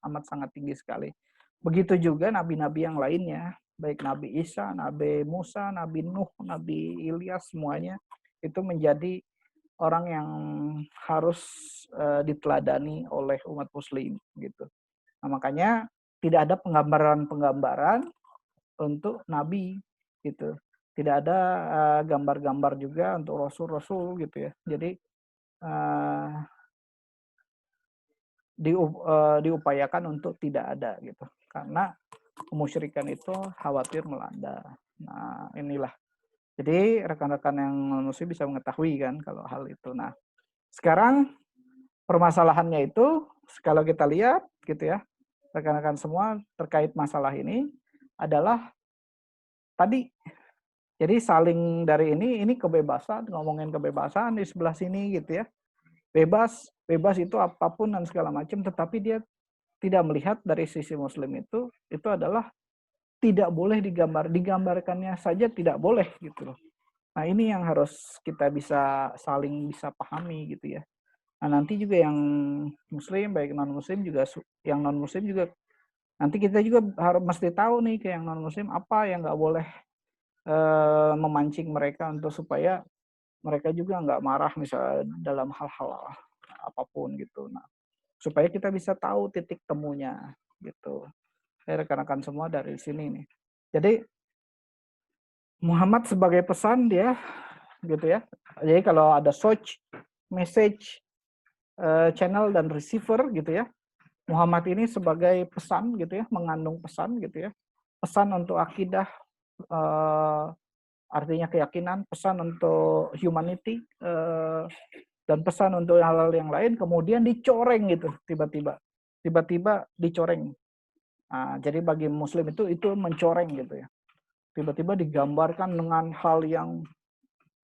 amat sangat tinggi sekali. Begitu juga nabi-nabi yang lainnya, baik Nabi Isa, Nabi Musa, Nabi Nuh, Nabi Ilyas semuanya itu menjadi orang yang harus diteladani oleh umat muslim gitu. Nah, makanya tidak ada penggambaran-penggambaran untuk nabi gitu. Tidak ada gambar-gambar juga untuk rasul-rasul gitu ya. Jadi diupayakan untuk tidak ada gitu. Karena kemusyrikan itu khawatir melanda. Nah, inilah. Jadi rekan-rekan yang muslim bisa mengetahui kan kalau hal itu. Nah, sekarang permasalahannya itu kalau kita lihat gitu ya, rekan-rekan semua terkait masalah ini adalah tadi. Jadi saling dari ini kebebasan, ngomongin kebebasan di sebelah sini gitu ya. Bebas itu apapun dan segala macam, tetapi dia tidak melihat dari sisi Muslim itu adalah tidak boleh digambarkannya saja tidak boleh gitu loh. Nah ini yang harus kita bisa saling bisa pahami gitu ya. Nah nanti juga yang Muslim baik non Muslim juga yang non Muslim juga nanti kita juga harus mesti tahu nih ke yang non Muslim apa yang nggak boleh memancing mereka untuk supaya mereka juga nggak marah misalnya dalam hal-hal apapun gitu. Nah supaya kita bisa tahu titik temunya gitu. Rekan-rekan semua dari sini nih. Jadi Muhammad sebagai pesan dia gitu ya. Jadi kalau ada search, message, channel dan receiver gitu ya. Muhammad ini sebagai pesan gitu ya, mengandung pesan gitu ya. Pesan untuk akidah, artinya keyakinan, pesan untuk humanity, dan pesan untuk hal-hal yang lain, kemudian dicoreng gitu tiba-tiba dicoreng. Nah, jadi bagi Muslim itu mencoreng gitu ya. Tiba-tiba digambarkan dengan hal yang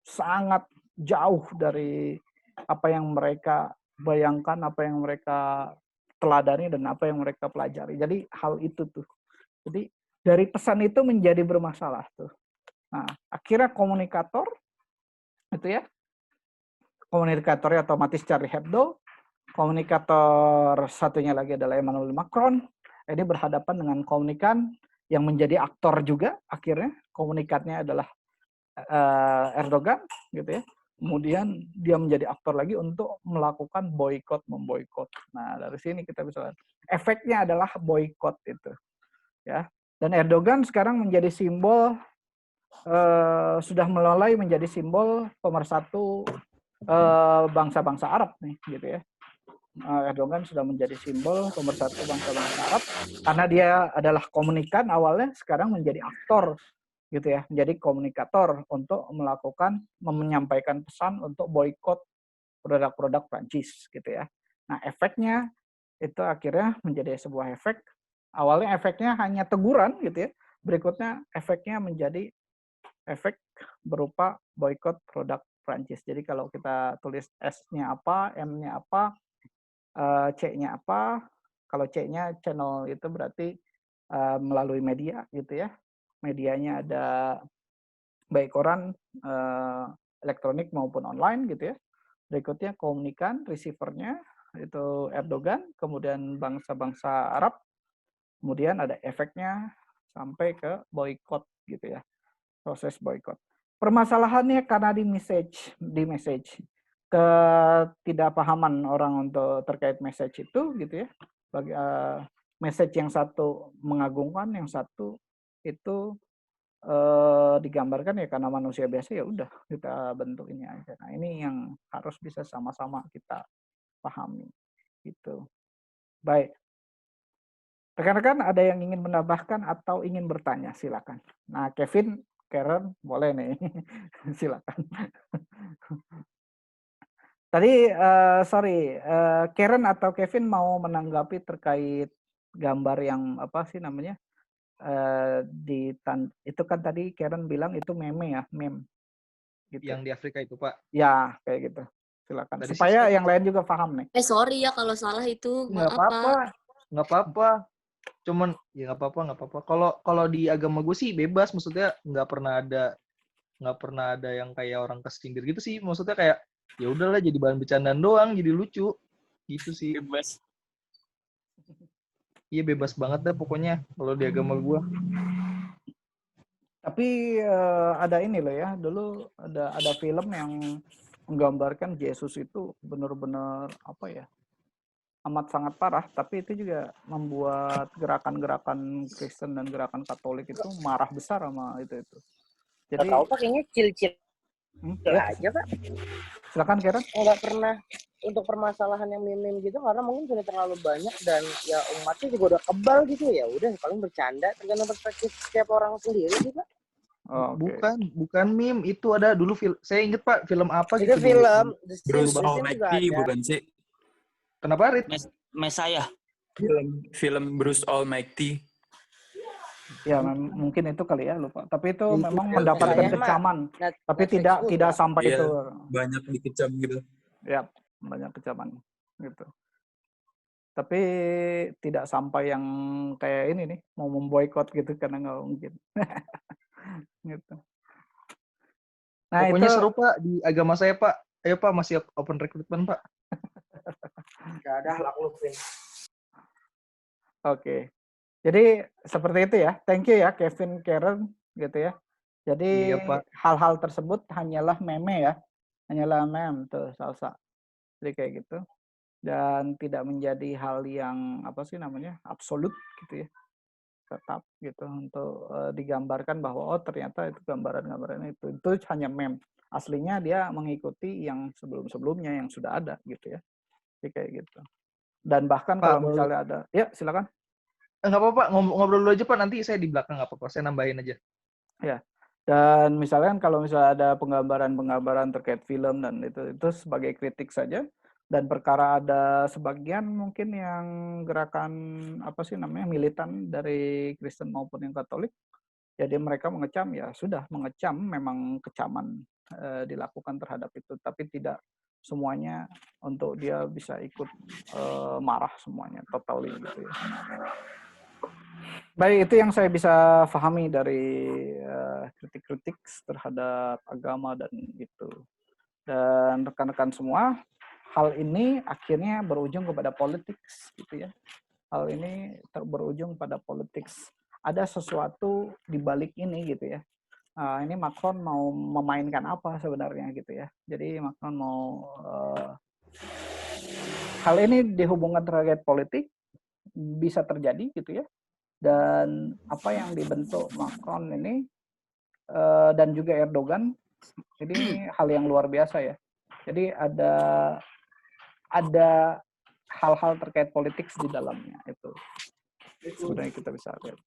sangat jauh dari apa yang mereka bayangkan, apa yang mereka teladani dan apa yang mereka pelajari. Jadi hal itu tuh. Jadi dari pesan itu menjadi bermasalah tuh. Nah, akhirnya komunikator itu ya. Komunikatornya otomatis Charlie Hebdo. Komunikator satunya lagi adalah Emmanuel Macron. Ini berhadapan dengan komunikan yang menjadi aktor juga akhirnya. Komunikatnya adalah Erdogan gitu ya. Kemudian dia menjadi aktor lagi untuk melakukan memboikot. Nah, dari sini kita bisa lihat efeknya adalah boikot itu. Ya. Dan Erdogan sekarang menjadi simbol sudah mulai menjadi simbol pemersatu bangsa-bangsa Arab nih gitu ya. Erdogan sudah menjadi simbol pemersatu bangsa-bangsa Arab karena dia adalah komunikan awalnya, sekarang menjadi aktor gitu ya, menjadi komunikator untuk menyampaikan pesan untuk boikot produk-produk Prancis gitu ya. Nah, efeknya itu akhirnya menjadi sebuah efek. Awalnya efeknya hanya teguran gitu ya. Berikutnya efeknya menjadi efek berupa boikot produk Prancis. Jadi kalau kita tulis S-nya apa, M-nya apa, C-nya apa, kalau C-nya channel itu berarti melalui media gitu ya. Medianya ada baik koran, elektronik maupun online gitu ya. Berikutnya komunikan, receivernya itu Erdogan, kemudian bangsa-bangsa Arab, kemudian ada efeknya sampai ke boikot gitu ya, proses boikot. Permasalahannya karena di message ketidakpahaman orang untuk terkait message itu gitu ya. Message yang satu mengagungkan, yang satu itu digambarkan ya karena manusia biasa ya udah kita bentuk ini aja. Nah ini yang harus bisa sama-sama kita pahami gitu. Baik. Rekan-rekan ada yang ingin menambahkan atau ingin bertanya silakan. Nah Kevin, Karen boleh nih silakan. Tadi Karen atau Kevin mau menanggapi terkait gambar yang apa sih namanya? Itu kan tadi Karen bilang itu meme gitu. Yang di Afrika itu, Pak. Ya, kayak gitu. Silakan. Tadi Supaya yang lain juga paham nih. Sorry ya kalau salah itu. Nggak apa-apa. Cuman ya nggak apa-apa. Kalau di agama gue sih bebas, maksudnya nggak pernah ada yang kayak orang kesindir gitu sih. Maksudnya kayak ya udahlah jadi bahan bercandaan doang, jadi lucu gitu sih. Bebas. Iya bebas banget dah pokoknya kalau di agama gue. Tapi ada ini loh ya, dulu ada film yang menggambarkan Yesus itu benar-benar apa ya, amat sangat parah, tapi itu juga membuat gerakan-gerakan Kristen dan gerakan Katolik itu marah besar sama itu. Jadi tahu Pak, kayaknya cil-cil aja Pak. Silakan Karen. Nggak pernah untuk permasalahan yang meme gitu karena mungkin sudah terlalu banyak dan ya umatnya juga udah kebal gitu ya. Udah paling bercanda tergantung perspektif setiap orang sendiri sih Pak. Oh, okay. Bukan meme, itu ada dulu saya inget Pak film apa gitu. Itu film Bruce Almighty bukan sih? Kenapa Rit? Messiah. Film Bruce Almighty. Ya mungkin itu kali ya, lupa. Tapi itu memang mendapatkan kecaman. Tapi tidak sampai itu. Banyak dikecam gitu. Ya, banyak kecaman gitu. Tapi tidak sampai yang kayak ini nih, mau memboikot gitu karena nggak mungkin. Gitu. Nah Pokoknya itu seru Pak di agama saya Pak. Ayo Pak, masih open recruitment Pak. Gak ada lakuin. oke. Jadi seperti itu ya. Thank you ya Kevin, Karen gitu ya. Jadi Iya Pak. hal-hal tersebut hanyalah meme ya. Hanyalah meme tuh salsa. Jadi kayak gitu. Dan tidak menjadi hal yang apa sih namanya? Absolut gitu ya. Tetap gitu untuk digambarkan bahwa oh ternyata itu gambaran-gambaran itu hanya meme. Aslinya dia mengikuti yang sebelum-sebelumnya yang sudah ada gitu ya. Jadi kayak gitu. Dan bahkan Pak, kalau misalnya ada, ya silakan. nggak apa-apa, ngobrol dulu aja Pak, nanti saya di belakang nggak apa-apa, saya nambahin aja. Ya. Dan misalkan kalau misalnya ada penggambaran-penggambaran terkait film dan itu sebagai kritik saja. Dan perkara ada sebagian mungkin yang gerakan apa sih namanya militan dari Kristen maupun yang Katolik, jadi mereka mengecam ya sudah mengecam memang kecaman dilakukan terhadap itu, tapi tidak semuanya untuk dia bisa ikut marah semuanya totally gitu ya. Baik, itu yang saya bisa pahami dari kritik-kritik terhadap agama dan itu. Dan rekan-rekan semua, hal ini akhirnya berujung kepada politik, gitu ya. Hal ini berujung pada politik. Ada sesuatu di balik ini, gitu ya. Ini Macron mau memainkan apa sebenarnya, gitu ya. Jadi Macron mau hal ini dihubungkan terkait politik, bisa terjadi, gitu ya. Dan apa yang dibentuk Macron ini dan juga Erdogan ini hal yang luar biasa ya. Jadi ada hal-hal terkait politik di dalamnya itu. Sebenarnya kita bisa lihat.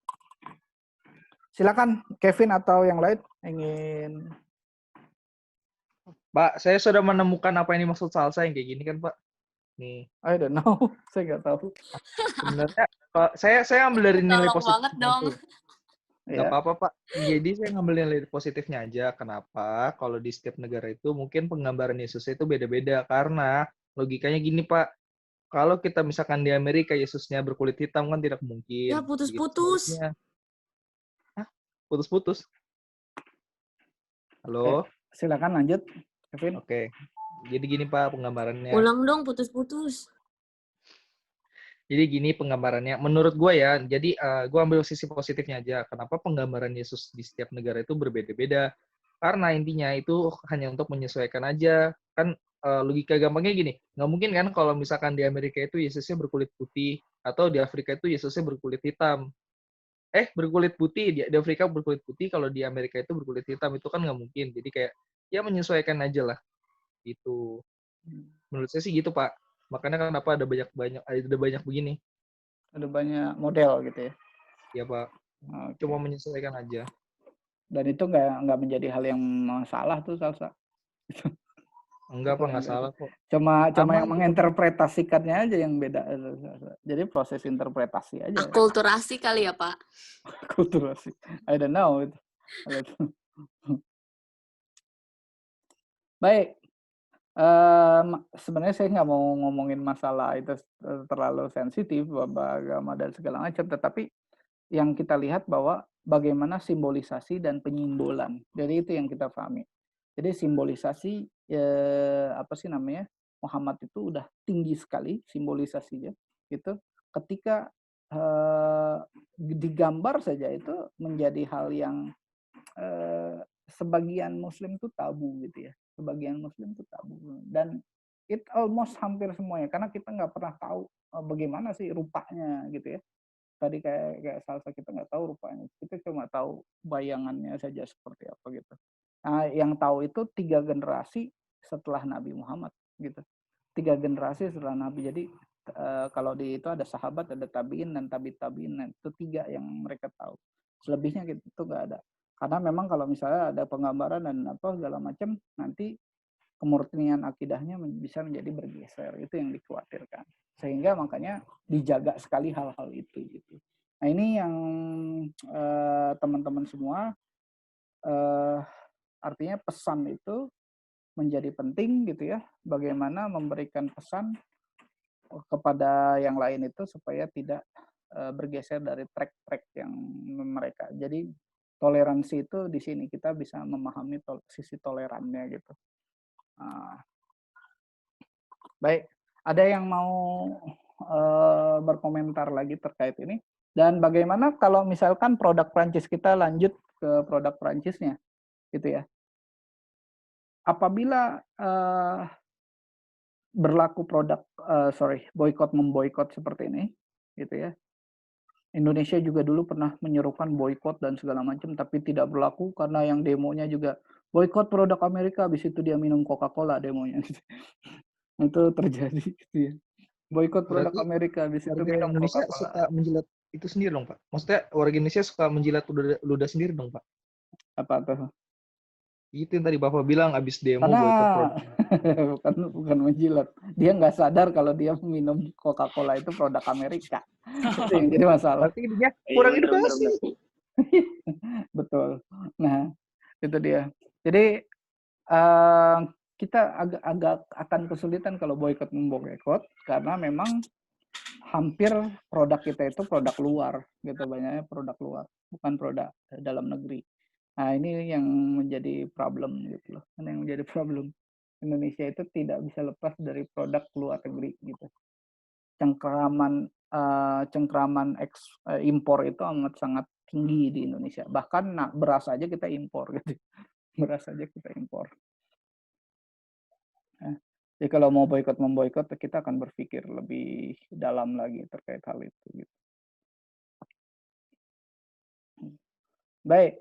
Silakan Kevin atau yang lain ingin. Pak, saya sudah menemukan apa yang dimaksud salsa yang kayak gini kan Pak. Nih. I don't know, saya nggak tahu. Sebenarnya saya ambil dari nilai Tolong positif banget dong. Nggak apa-apa Pak. Jadi saya ngambil nilai positifnya aja. Kenapa? Kalau di setiap negara itu mungkin penggambaran Yesusnya itu beda-beda. Karena logikanya gini Pak. Kalau kita misalkan di Amerika Yesusnya berkulit hitam kan tidak mungkin. Ya putus-putus. Hah? Putus-putus? Halo? Silakan lanjut, Kevin. Oke. Jadi gini Pak penggambarannya. Ulang dong putus-putus. Jadi gini penggambarannya, menurut gue ya, jadi gue ambil sisi positifnya aja. Kenapa penggambaran Yesus di setiap negara itu berbeda-beda? Karena intinya itu hanya untuk menyesuaikan aja. Kan logika gampangnya gini, nggak mungkin kan kalau misalkan di Amerika itu Yesusnya berkulit putih, atau di Afrika itu Yesusnya berkulit hitam. Berkulit putih, di Afrika berkulit putih, kalau di Amerika itu berkulit hitam, itu kan nggak mungkin. Jadi kayak, ya menyesuaikan aja lah. Gitu. Menurut saya sih gitu, Pak. Makanya kenapa ada banyak begini. Ada banyak model gitu ya. Ya Pak. Okay. Cuma menyesuaikan aja. Dan itu nggak menjadi hal yang salah tuh salsa. Enggak Pak, nggak salah kok. Cuma yang menginterpretasikannya aja yang beda. Jadi proses interpretasi aja. Akulturasi kali ya Pak. Akulturasi. I don't know. Baik. Sebenarnya saya nggak mau ngomongin masalah itu terlalu sensitif, agama dan segala macam, tetapi yang kita lihat bahwa bagaimana simbolisasi dan penyimbolan. Jadi itu yang kita pahami. Jadi simbolisasi apa sih namanya, Muhammad itu udah tinggi sekali simbolisasinya. Gitu. Ketika digambar saja itu menjadi hal yang sebagian Muslim itu tabu gitu ya. Sebagian Muslim itu tabu dan it almost hampir semuanya karena kita nggak pernah tahu bagaimana sih rupanya gitu ya. Tadi kayak salsa kita nggak tahu rupanya, kita cuma tahu bayangannya saja seperti apa gitu. Nah, yang tahu itu 3 generasi setelah Nabi Muhammad gitu. 3 generasi setelah Nabi. Jadi kalau di itu ada sahabat, ada tabiin dan tabiin, itu 3 yang mereka tahu. Selebihnya gitu itu nggak ada. Karena memang kalau misalnya ada penggambaran dan apa segala macam, nanti kemurnian akidahnya bisa menjadi bergeser. Itu yang dikhawatirkan. Sehingga makanya dijaga sekali hal-hal itu. Gitu. Nah ini yang teman-teman semua, artinya pesan itu menjadi penting gitu ya. Bagaimana memberikan pesan kepada yang lain itu supaya tidak bergeser dari track-track yang mereka. Jadi toleransi itu di sini kita bisa memahami sisi tolerannya gitu. Baik, ada yang mau berkomentar lagi terkait ini? Dan bagaimana kalau misalkan produk Prancis, kita lanjut ke produk Prancisnya, gitu ya. Apabila berlaku produk, boykot memboikot seperti ini, gitu ya. Indonesia juga dulu pernah menyerukan boykot dan segala macam, tapi tidak berlaku karena yang demonya juga boykot produk Amerika, habis itu dia minum Coca-Cola demonya. Itu terjadi gitu ya. Boykot produk Berarti Amerika, habis itu warga minum Indonesia Coca-Cola. suka menjilat itu sendiri dong, Pak? Maksudnya warga Indonesia suka menjilat ludah sendiri dong, Pak? Apa tuh? Itu yang tadi Bapak bilang abis demo Karena boykot produk. bukan menjilat. Dia nggak sadar kalau dia minum Coca-Cola itu produk Amerika. Itu yang jadi masalah. Berarti dia kurang Iya, bener, edukasi. bener. Betul. Nah, itu dia. Jadi kita agak akan kesulitan kalau boykot memboikot karena memang hampir produk kita itu produk luar gitu, banyaknya produk luar, bukan produk dalam negeri. Nah, ini yang menjadi problem gitu loh. Ini yang menjadi problem. Indonesia itu tidak bisa lepas dari produk luar negeri gitu. Cengkraman impor itu amat sangat tinggi di Indonesia. Bahkan beras aja kita impor gitu. Beras aja kita impor. Nah, jadi kalau mau boykot memboikot, kita akan berpikir lebih dalam lagi terkait hal itu. Gitu. Baik,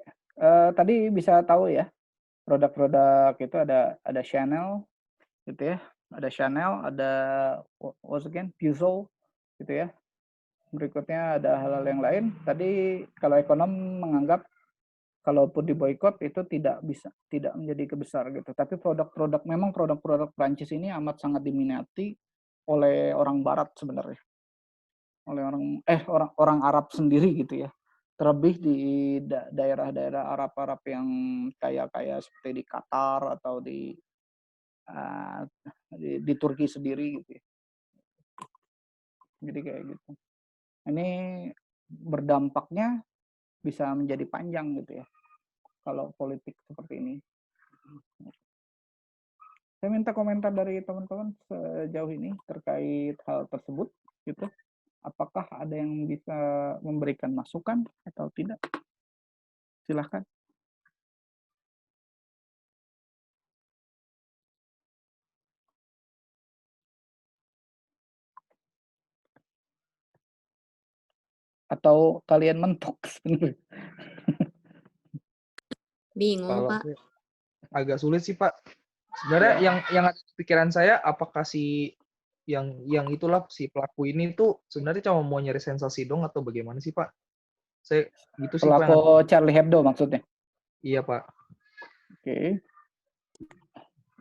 tadi bisa tahu ya produk-produk itu ada Chanel, gitu ya, ada Chanel, ada Peugeot, gitu ya. Berikutnya ada hal-hal yang lain. Tadi kalau ekonom menganggap kalaupun diboikot itu tidak menjadi kebesar gitu. Tapi memang produk-produk Prancis ini amat sangat diminati oleh orang Barat sebenarnya, oleh orang Arab sendiri gitu ya. Terlebih di daerah-daerah Arab yang kaya-kaya seperti di Qatar atau di Turki sendiri gitu ya. Jadi kayak gitu. Ini berdampaknya bisa menjadi panjang gitu ya kalau politik seperti ini. Saya minta komentar dari teman-teman sejauh ini terkait hal tersebut gitu. Apakah ada yang bisa memberikan masukan atau tidak? Silahkan. Atau kalian mentok sebenarnya? Bingung, Kalau Pak. agak sulit sih, Pak. Sebenarnya yang ada di pikiran saya, apakah si yang itulah si pelaku ini tuh sebenarnya cuma mau nyari sensasi dong atau bagaimana sih, Pak? Saya gitu sih, Pak. Pelaku Charlie Hebdo maksudnya? Iya, Pak. Oke.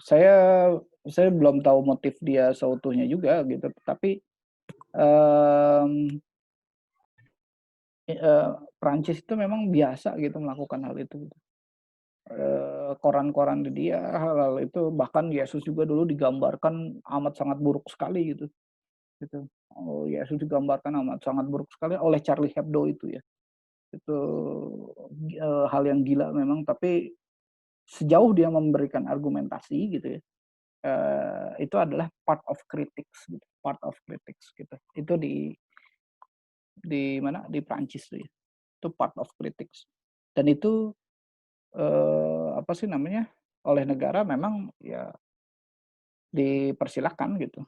Saya belum tahu motif dia seutuhnya juga gitu, tapi Prancis itu memang biasa gitu melakukan hal itu. Gitu. Koran-koran di dia hal-hal itu, bahkan Yesus juga dulu digambarkan amat sangat buruk sekali gitu. Oh, Yesus digambarkan amat sangat buruk sekali oleh Charlie Hebdo itu ya. Itu hal yang gila memang, tapi sejauh dia memberikan argumentasi gitu ya, itu adalah part of critics gitu, gitu. Itu di mana, di Prancis tuh ya, itu part of critics, dan itu apa sih namanya, oleh negara memang ya dipersilahkan gitu,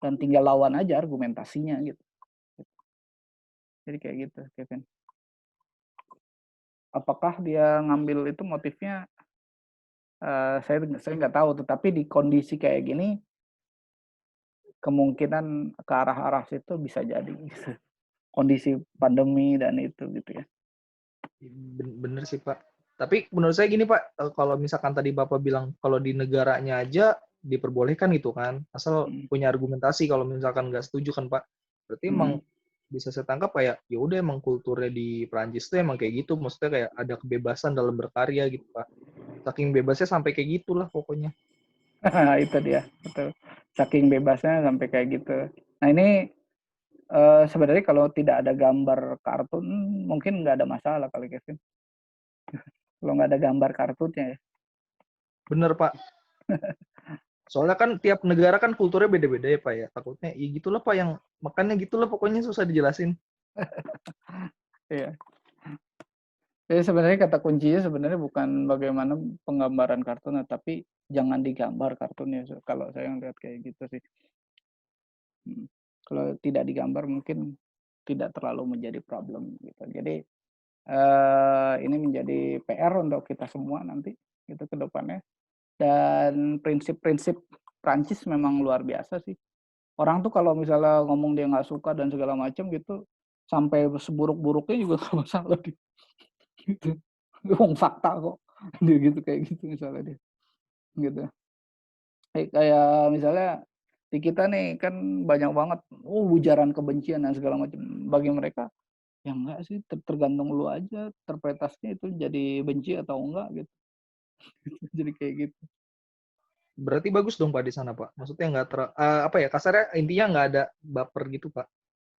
dan tinggal lawan aja argumentasinya gitu. Jadi kayak gitu, Kevin. Apakah dia ngambil itu motifnya? Saya nggak tahu, tetapi di kondisi kayak gini kemungkinan ke arah situ bisa jadi gitu. Kondisi pandemi dan itu gitu ya. Bener sih, Pak. Tapi menurut saya gini, Pak, kalau misalkan tadi Bapak bilang kalau di negaranya aja diperbolehkan gitu kan, asal punya argumentasi. Kalau misalkan nggak setuju kan, Pak, berarti emang bisa saya tangkap kayak ya udah emang kulturnya di Prancis tuh emang kayak gitu, maksudnya kayak ada kebebasan dalam berkarya gitu, Pak. Saking bebasnya sampai kayak gitulah pokoknya. Itu dia, betul. Saking bebasnya sampai kayak gitu. Nah ini sebenarnya kalau tidak ada gambar kartun mungkin nggak ada masalah kali Kevin. Kalau nggak ada gambar kartunnya ya. Bener Pak. Soalnya kan tiap negara kan kulturnya beda-beda ya Pak ya. Takutnya ya gitulah Pak yang makannya gitulah pokoknya susah dijelasin. Iya. Jadi sebenarnya kata kuncinya sebenarnya bukan bagaimana penggambaran kartun, tapi jangan digambar kartunnya. Kalau saya ngeliat kayak gitu sih. Kalau tidak digambar mungkin tidak terlalu menjadi problem gitu. Jadi ini menjadi PR untuk kita semua nanti gitu ke depannya. Dan prinsip-prinsip Prancis memang luar biasa sih. Orang tuh kalau misalnya ngomong dia nggak suka dan segala macam gitu, sampai seburuk-buruknya juga nggak masalah gitu. Wong fakta kok. Dia gitu kayak gitu misalnya dia. Gitu. Kayak misalnya di kita nih kan banyak banget ujaran kebencian dan segala macam. Bagi mereka ya enggak sih, tergantung lu aja interpretasinya itu jadi benci atau enggak gitu. Jadi kayak gitu. Berarti bagus dong Pak di sana Pak. Maksudnya nggak apa ya kasarnya intinya nggak ada baper gitu Pak.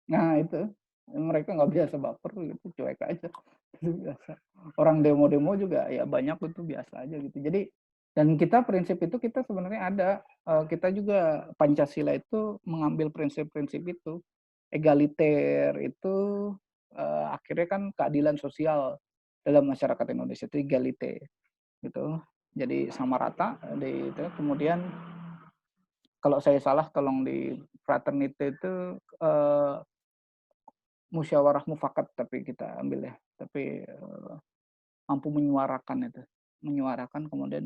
Nah itu mereka nggak biasa baper gitu, cuek aja. Itu biasa. Orang demo-demo juga ya banyak itu biasa aja gitu. Jadi dan kita prinsip itu kita sebenarnya ada kita juga Pancasila itu mengambil prinsip-prinsip itu. Egaliter itu akhirnya kan keadilan sosial dalam masyarakat Indonesia itu egalite gitu. Jadi sama rata di itu. Kemudian kalau saya salah tolong di fraternity itu musyawarah mufakat tapi kita ambil ya. Tapi mampu menyuarakan itu. Menyuarakan kemudian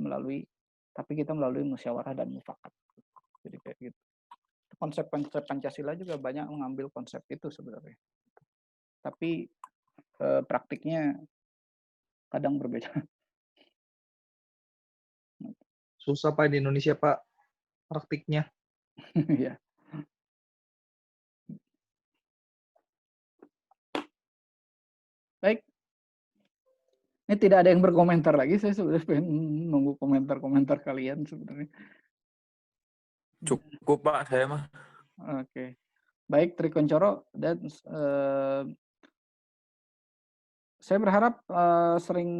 tapi kita melalui musyawarah dan mufakat. Jadi kayak gitu. Konsep-konsep Pancasila juga banyak mengambil konsep itu sebenarnya. Tapi praktiknya kadang berbeda. Susah Pak di Indonesia Pak praktiknya. Iya. Baik. Ini tidak ada yang berkomentar lagi. Saya sebenarnya pengen nunggu komentar-komentar kalian sebenarnya. Cukup Pak, saya mah. Oke. Baik, Trikoncoro dan saya berharap sering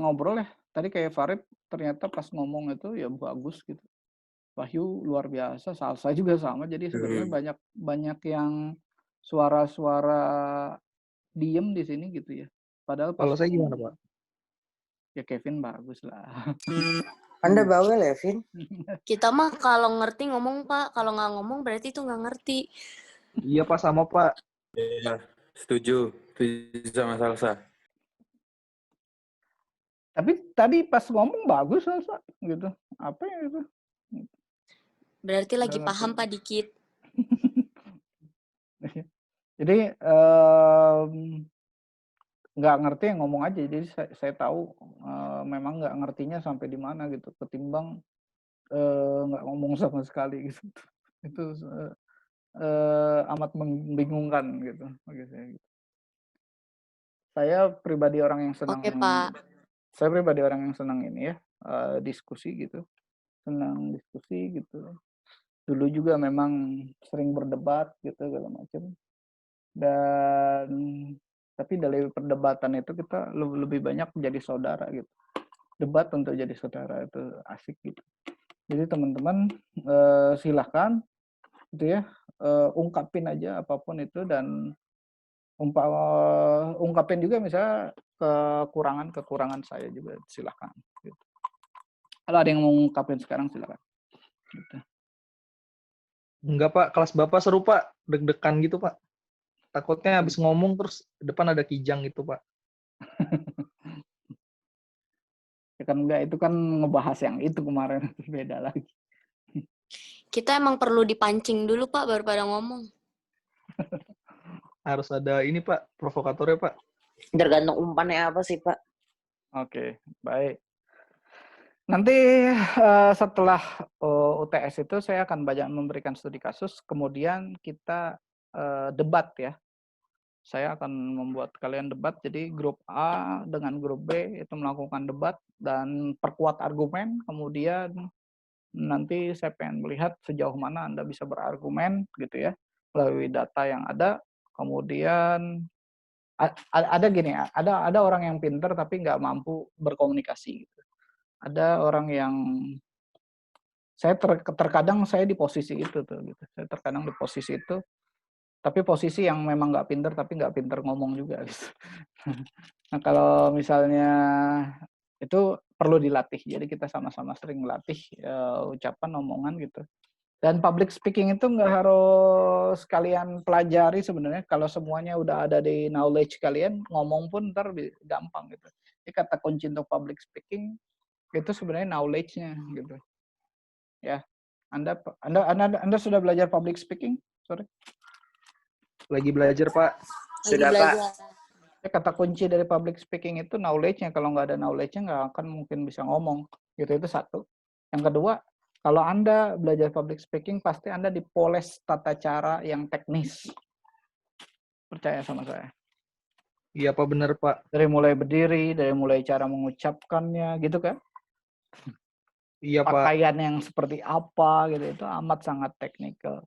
ngobrol ya. Tadi kayak Farid ternyata pas ngomong itu ya bagus gitu. Wahyu luar biasa, Salsa juga sama. Jadi sebenarnya banyak yang suara-suara diem di sini gitu ya. Padahal pas Kalau saya gimana Pak? ya Kevin bagus lah. Anda bawel ya, Vin? Kita mah kalau ngerti ngomong Pak, kalau nggak ngomong berarti itu nggak ngerti. Iya Pak sama Pak. Iya, setuju. Setuju sama Salsa. Tapi tadi pas ngomong bagus Salsa gitu. Apa ya itu? Berarti lagi paham Pak dikit. Jadi nggak ngerti yang ngomong aja. Jadi saya tahu memang nggak ngertinya sampai di mana gitu. Ketimbang nggak ngomong sama sekali gitu. Itu amat membingungkan gitu bagi saya. Saya pribadi orang yang senang. Oke, Pak. Saya pribadi orang yang senang ini ya diskusi gitu. Senang diskusi gitu. Dulu juga memang sering berdebat gitu segala macam. Dan tapi dari perdebatan itu kita lebih banyak menjadi saudara gitu. Debat untuk jadi saudara itu asik gitu. Jadi teman-teman silahkan gitu ya ungkapin aja apapun itu dan ungkapin juga misalnya kekurangan saya juga silahkan. Gitu. Kalau ada yang mau ungkapin sekarang silahkan. Gitu. Enggak Pak, kelas Bapak seru Pak, deg-degan gitu Pak. Takutnya habis ngomong terus depan ada kijang gitu Pak. Ya kan enggak, itu kan ngebahas yang itu kemarin, beda lagi. Kita emang perlu dipancing dulu Pak baru pada ngomong. Harus ada ini Pak, provokatornya Pak. Tergantung umpannya apa sih Pak. Oke, baik. Nanti setelah UTS itu saya akan banyak memberikan studi kasus, kemudian kita debat ya. Saya akan membuat kalian debat, jadi grup A dengan grup B itu melakukan debat dan perkuat argumen, kemudian nanti saya pengen melihat sejauh mana Anda bisa berargumen gitu ya, melalui data yang ada. Kemudian ada gini ya, ada orang yang pintar tapi nggak mampu berkomunikasi gitu. Ada orang yang terkadang saya di posisi itu tuh gitu. Saya terkadang di posisi itu, tapi posisi yang memang nggak pintar tapi nggak pintar ngomong juga gitu. Nah, kalau misalnya itu perlu dilatih. Jadi kita sama-sama sering latih ucapan, omongan gitu. Dan public speaking itu nggak harus kalian pelajari sebenarnya. Kalau semuanya udah ada di knowledge kalian, ngomong pun ntar gampang gitu. Jadi kata kunci untuk public speaking itu sebenarnya knowledge-nya gitu. Ya, Anda sudah belajar public speaking? Sorry. Lagi belajar, Pak. Sudah, Pak. Kata kunci dari public speaking itu knowledge-nya. Kalau nggak ada knowledge-nya nggak akan mungkin bisa ngomong. Gitu, itu satu. Yang kedua, kalau Anda belajar public speaking, pasti Anda dipoles tata cara yang teknis. Percaya sama saya. Iya, Pak, bener, Pak. Dari mulai berdiri, dari mulai cara mengucapkannya, gitu kan? Iya, Pak. Pakaian yang seperti apa, gitu. Itu amat sangat teknikal.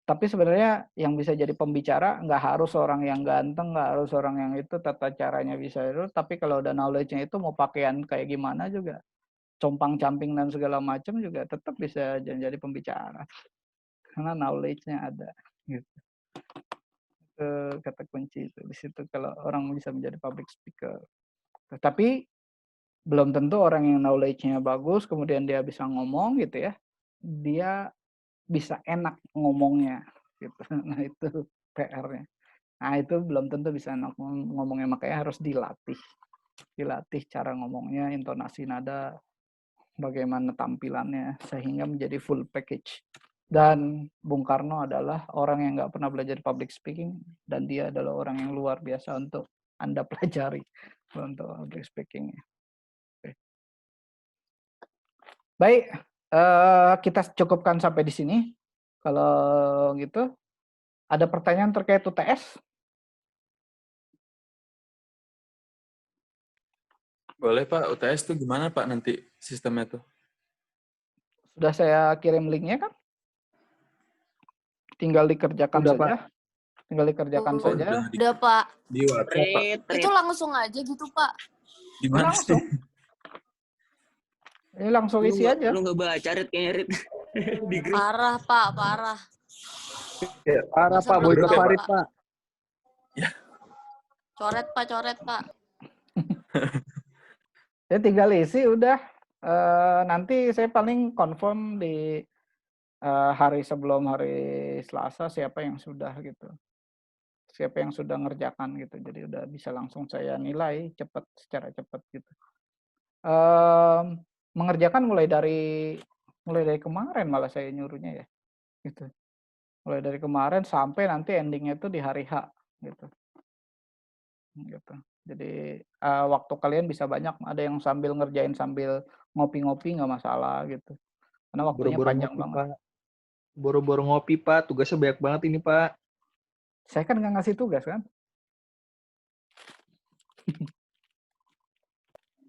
Tapi sebenarnya yang bisa jadi pembicara nggak harus orang yang ganteng, nggak harus orang yang itu tata caranya bisa itu. Tapi kalau udah knowledge-nya itu mau pakaian kayak gimana juga, compang-camping dan segala macam juga tetap bisa jadi pembicara. Karena knowledge-nya ada. Gitu. Itu kata kunci itu. Di situ kalau orang bisa menjadi public speaker. Tapi belum tentu orang yang knowledge-nya bagus, kemudian dia bisa ngomong gitu ya. Dia bisa enak ngomongnya gitu. Nah itu PR-nya. Nah itu belum tentu bisa enak ngomongnya, makanya harus dilatih cara ngomongnya, intonasi nada, bagaimana tampilannya sehingga menjadi full package. Dan Bung Karno adalah orang yang nggak pernah belajar public speaking dan dia adalah orang yang luar biasa untuk Anda pelajari untuk public speaking-nya. Oke. Baik. Kita cukupkan sampai di sini. Kalau gitu, ada pertanyaan terkait UTS? Boleh Pak, UTS itu gimana Pak nanti sistemnya tuh? Sudah saya kirim linknya kan? Tinggal dikerjakan Udah, saja. Pak. Tinggal dikerjakan saja. Udah, Pak. Di WhatsApp Pak. Itu langsung aja gitu, Pak. Gimana sih? Langsung. Ini langsung isi aja. Lu nggak baca, Rit, kayaknya, Rit. Di grup. Parah, Pak, parah. Parah, Pak. Boy Parah, Farid, Pak. Pak. Ya. Coret, Pak. Ya tinggal isi udah. Nanti saya paling confirm di hari sebelum hari Selasa siapa yang sudah gitu. Siapa yang sudah ngerjakan gitu. Jadi udah bisa langsung saya nilai secara cepat gitu. Mengerjakan mulai dari kemarin malah saya nyuruhnya ya. Gitu. Mulai dari kemarin sampai nanti endingnya itu di hari H gitu. Gitu. Jadi waktu kalian bisa banyak, ada yang sambil ngerjain sambil ngopi-ngopi nggak masalah gitu. Karena waktunya Boro-boro panjang ngopi, banget. Pak. Boro-boro ngopi, Pak. Tugasnya banyak banget ini, Pak. Saya kan nggak ngasih tugas kan?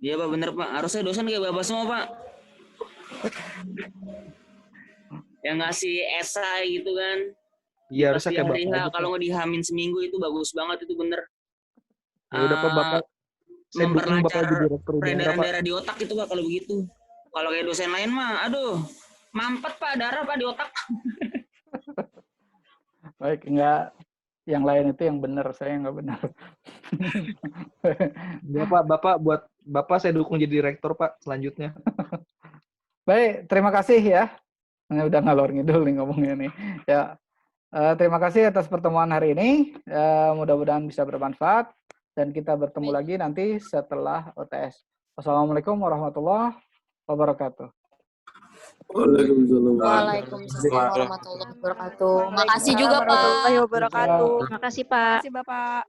Iya Pak, bener Pak. Harusnya dosen kayak Bapak semua Pak. Yang ngasih esai gitu kan. Iya, harusnya kayak hari Bapak aja, kalau nggak dihamin seminggu itu bagus banget, itu bener. Ya udah, Pak, Bapak. Saya dukung Bapak jadi direktur udara, peredaran Pak. darah di otak itu Pak kalau begitu. Kalau kayak dosen lain mah, aduh, mampet Pak, darah Pak di otak. Baik, enggak. Yang lain itu yang benar, saya nggak benar. Ya, Pak, buat Bapak saya dukung jadi direktur, Pak, selanjutnya. Baik, terima kasih ya. Ini udah ngalor ngidul nih ngomongnya nih. Ya, terima kasih atas pertemuan hari ini. Mudah-mudahan bisa bermanfaat dan kita bertemu lagi nanti setelah UTS. Wassalamualaikum warahmatullahi wabarakatuh. Waalaikumsalam warahmatullahi wabarakatuh. Makasih juga, Pak. Warahmatullahi wabarakatuh. Makasih, Pak. Makasih, Bapak.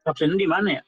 Kapten di mana ya?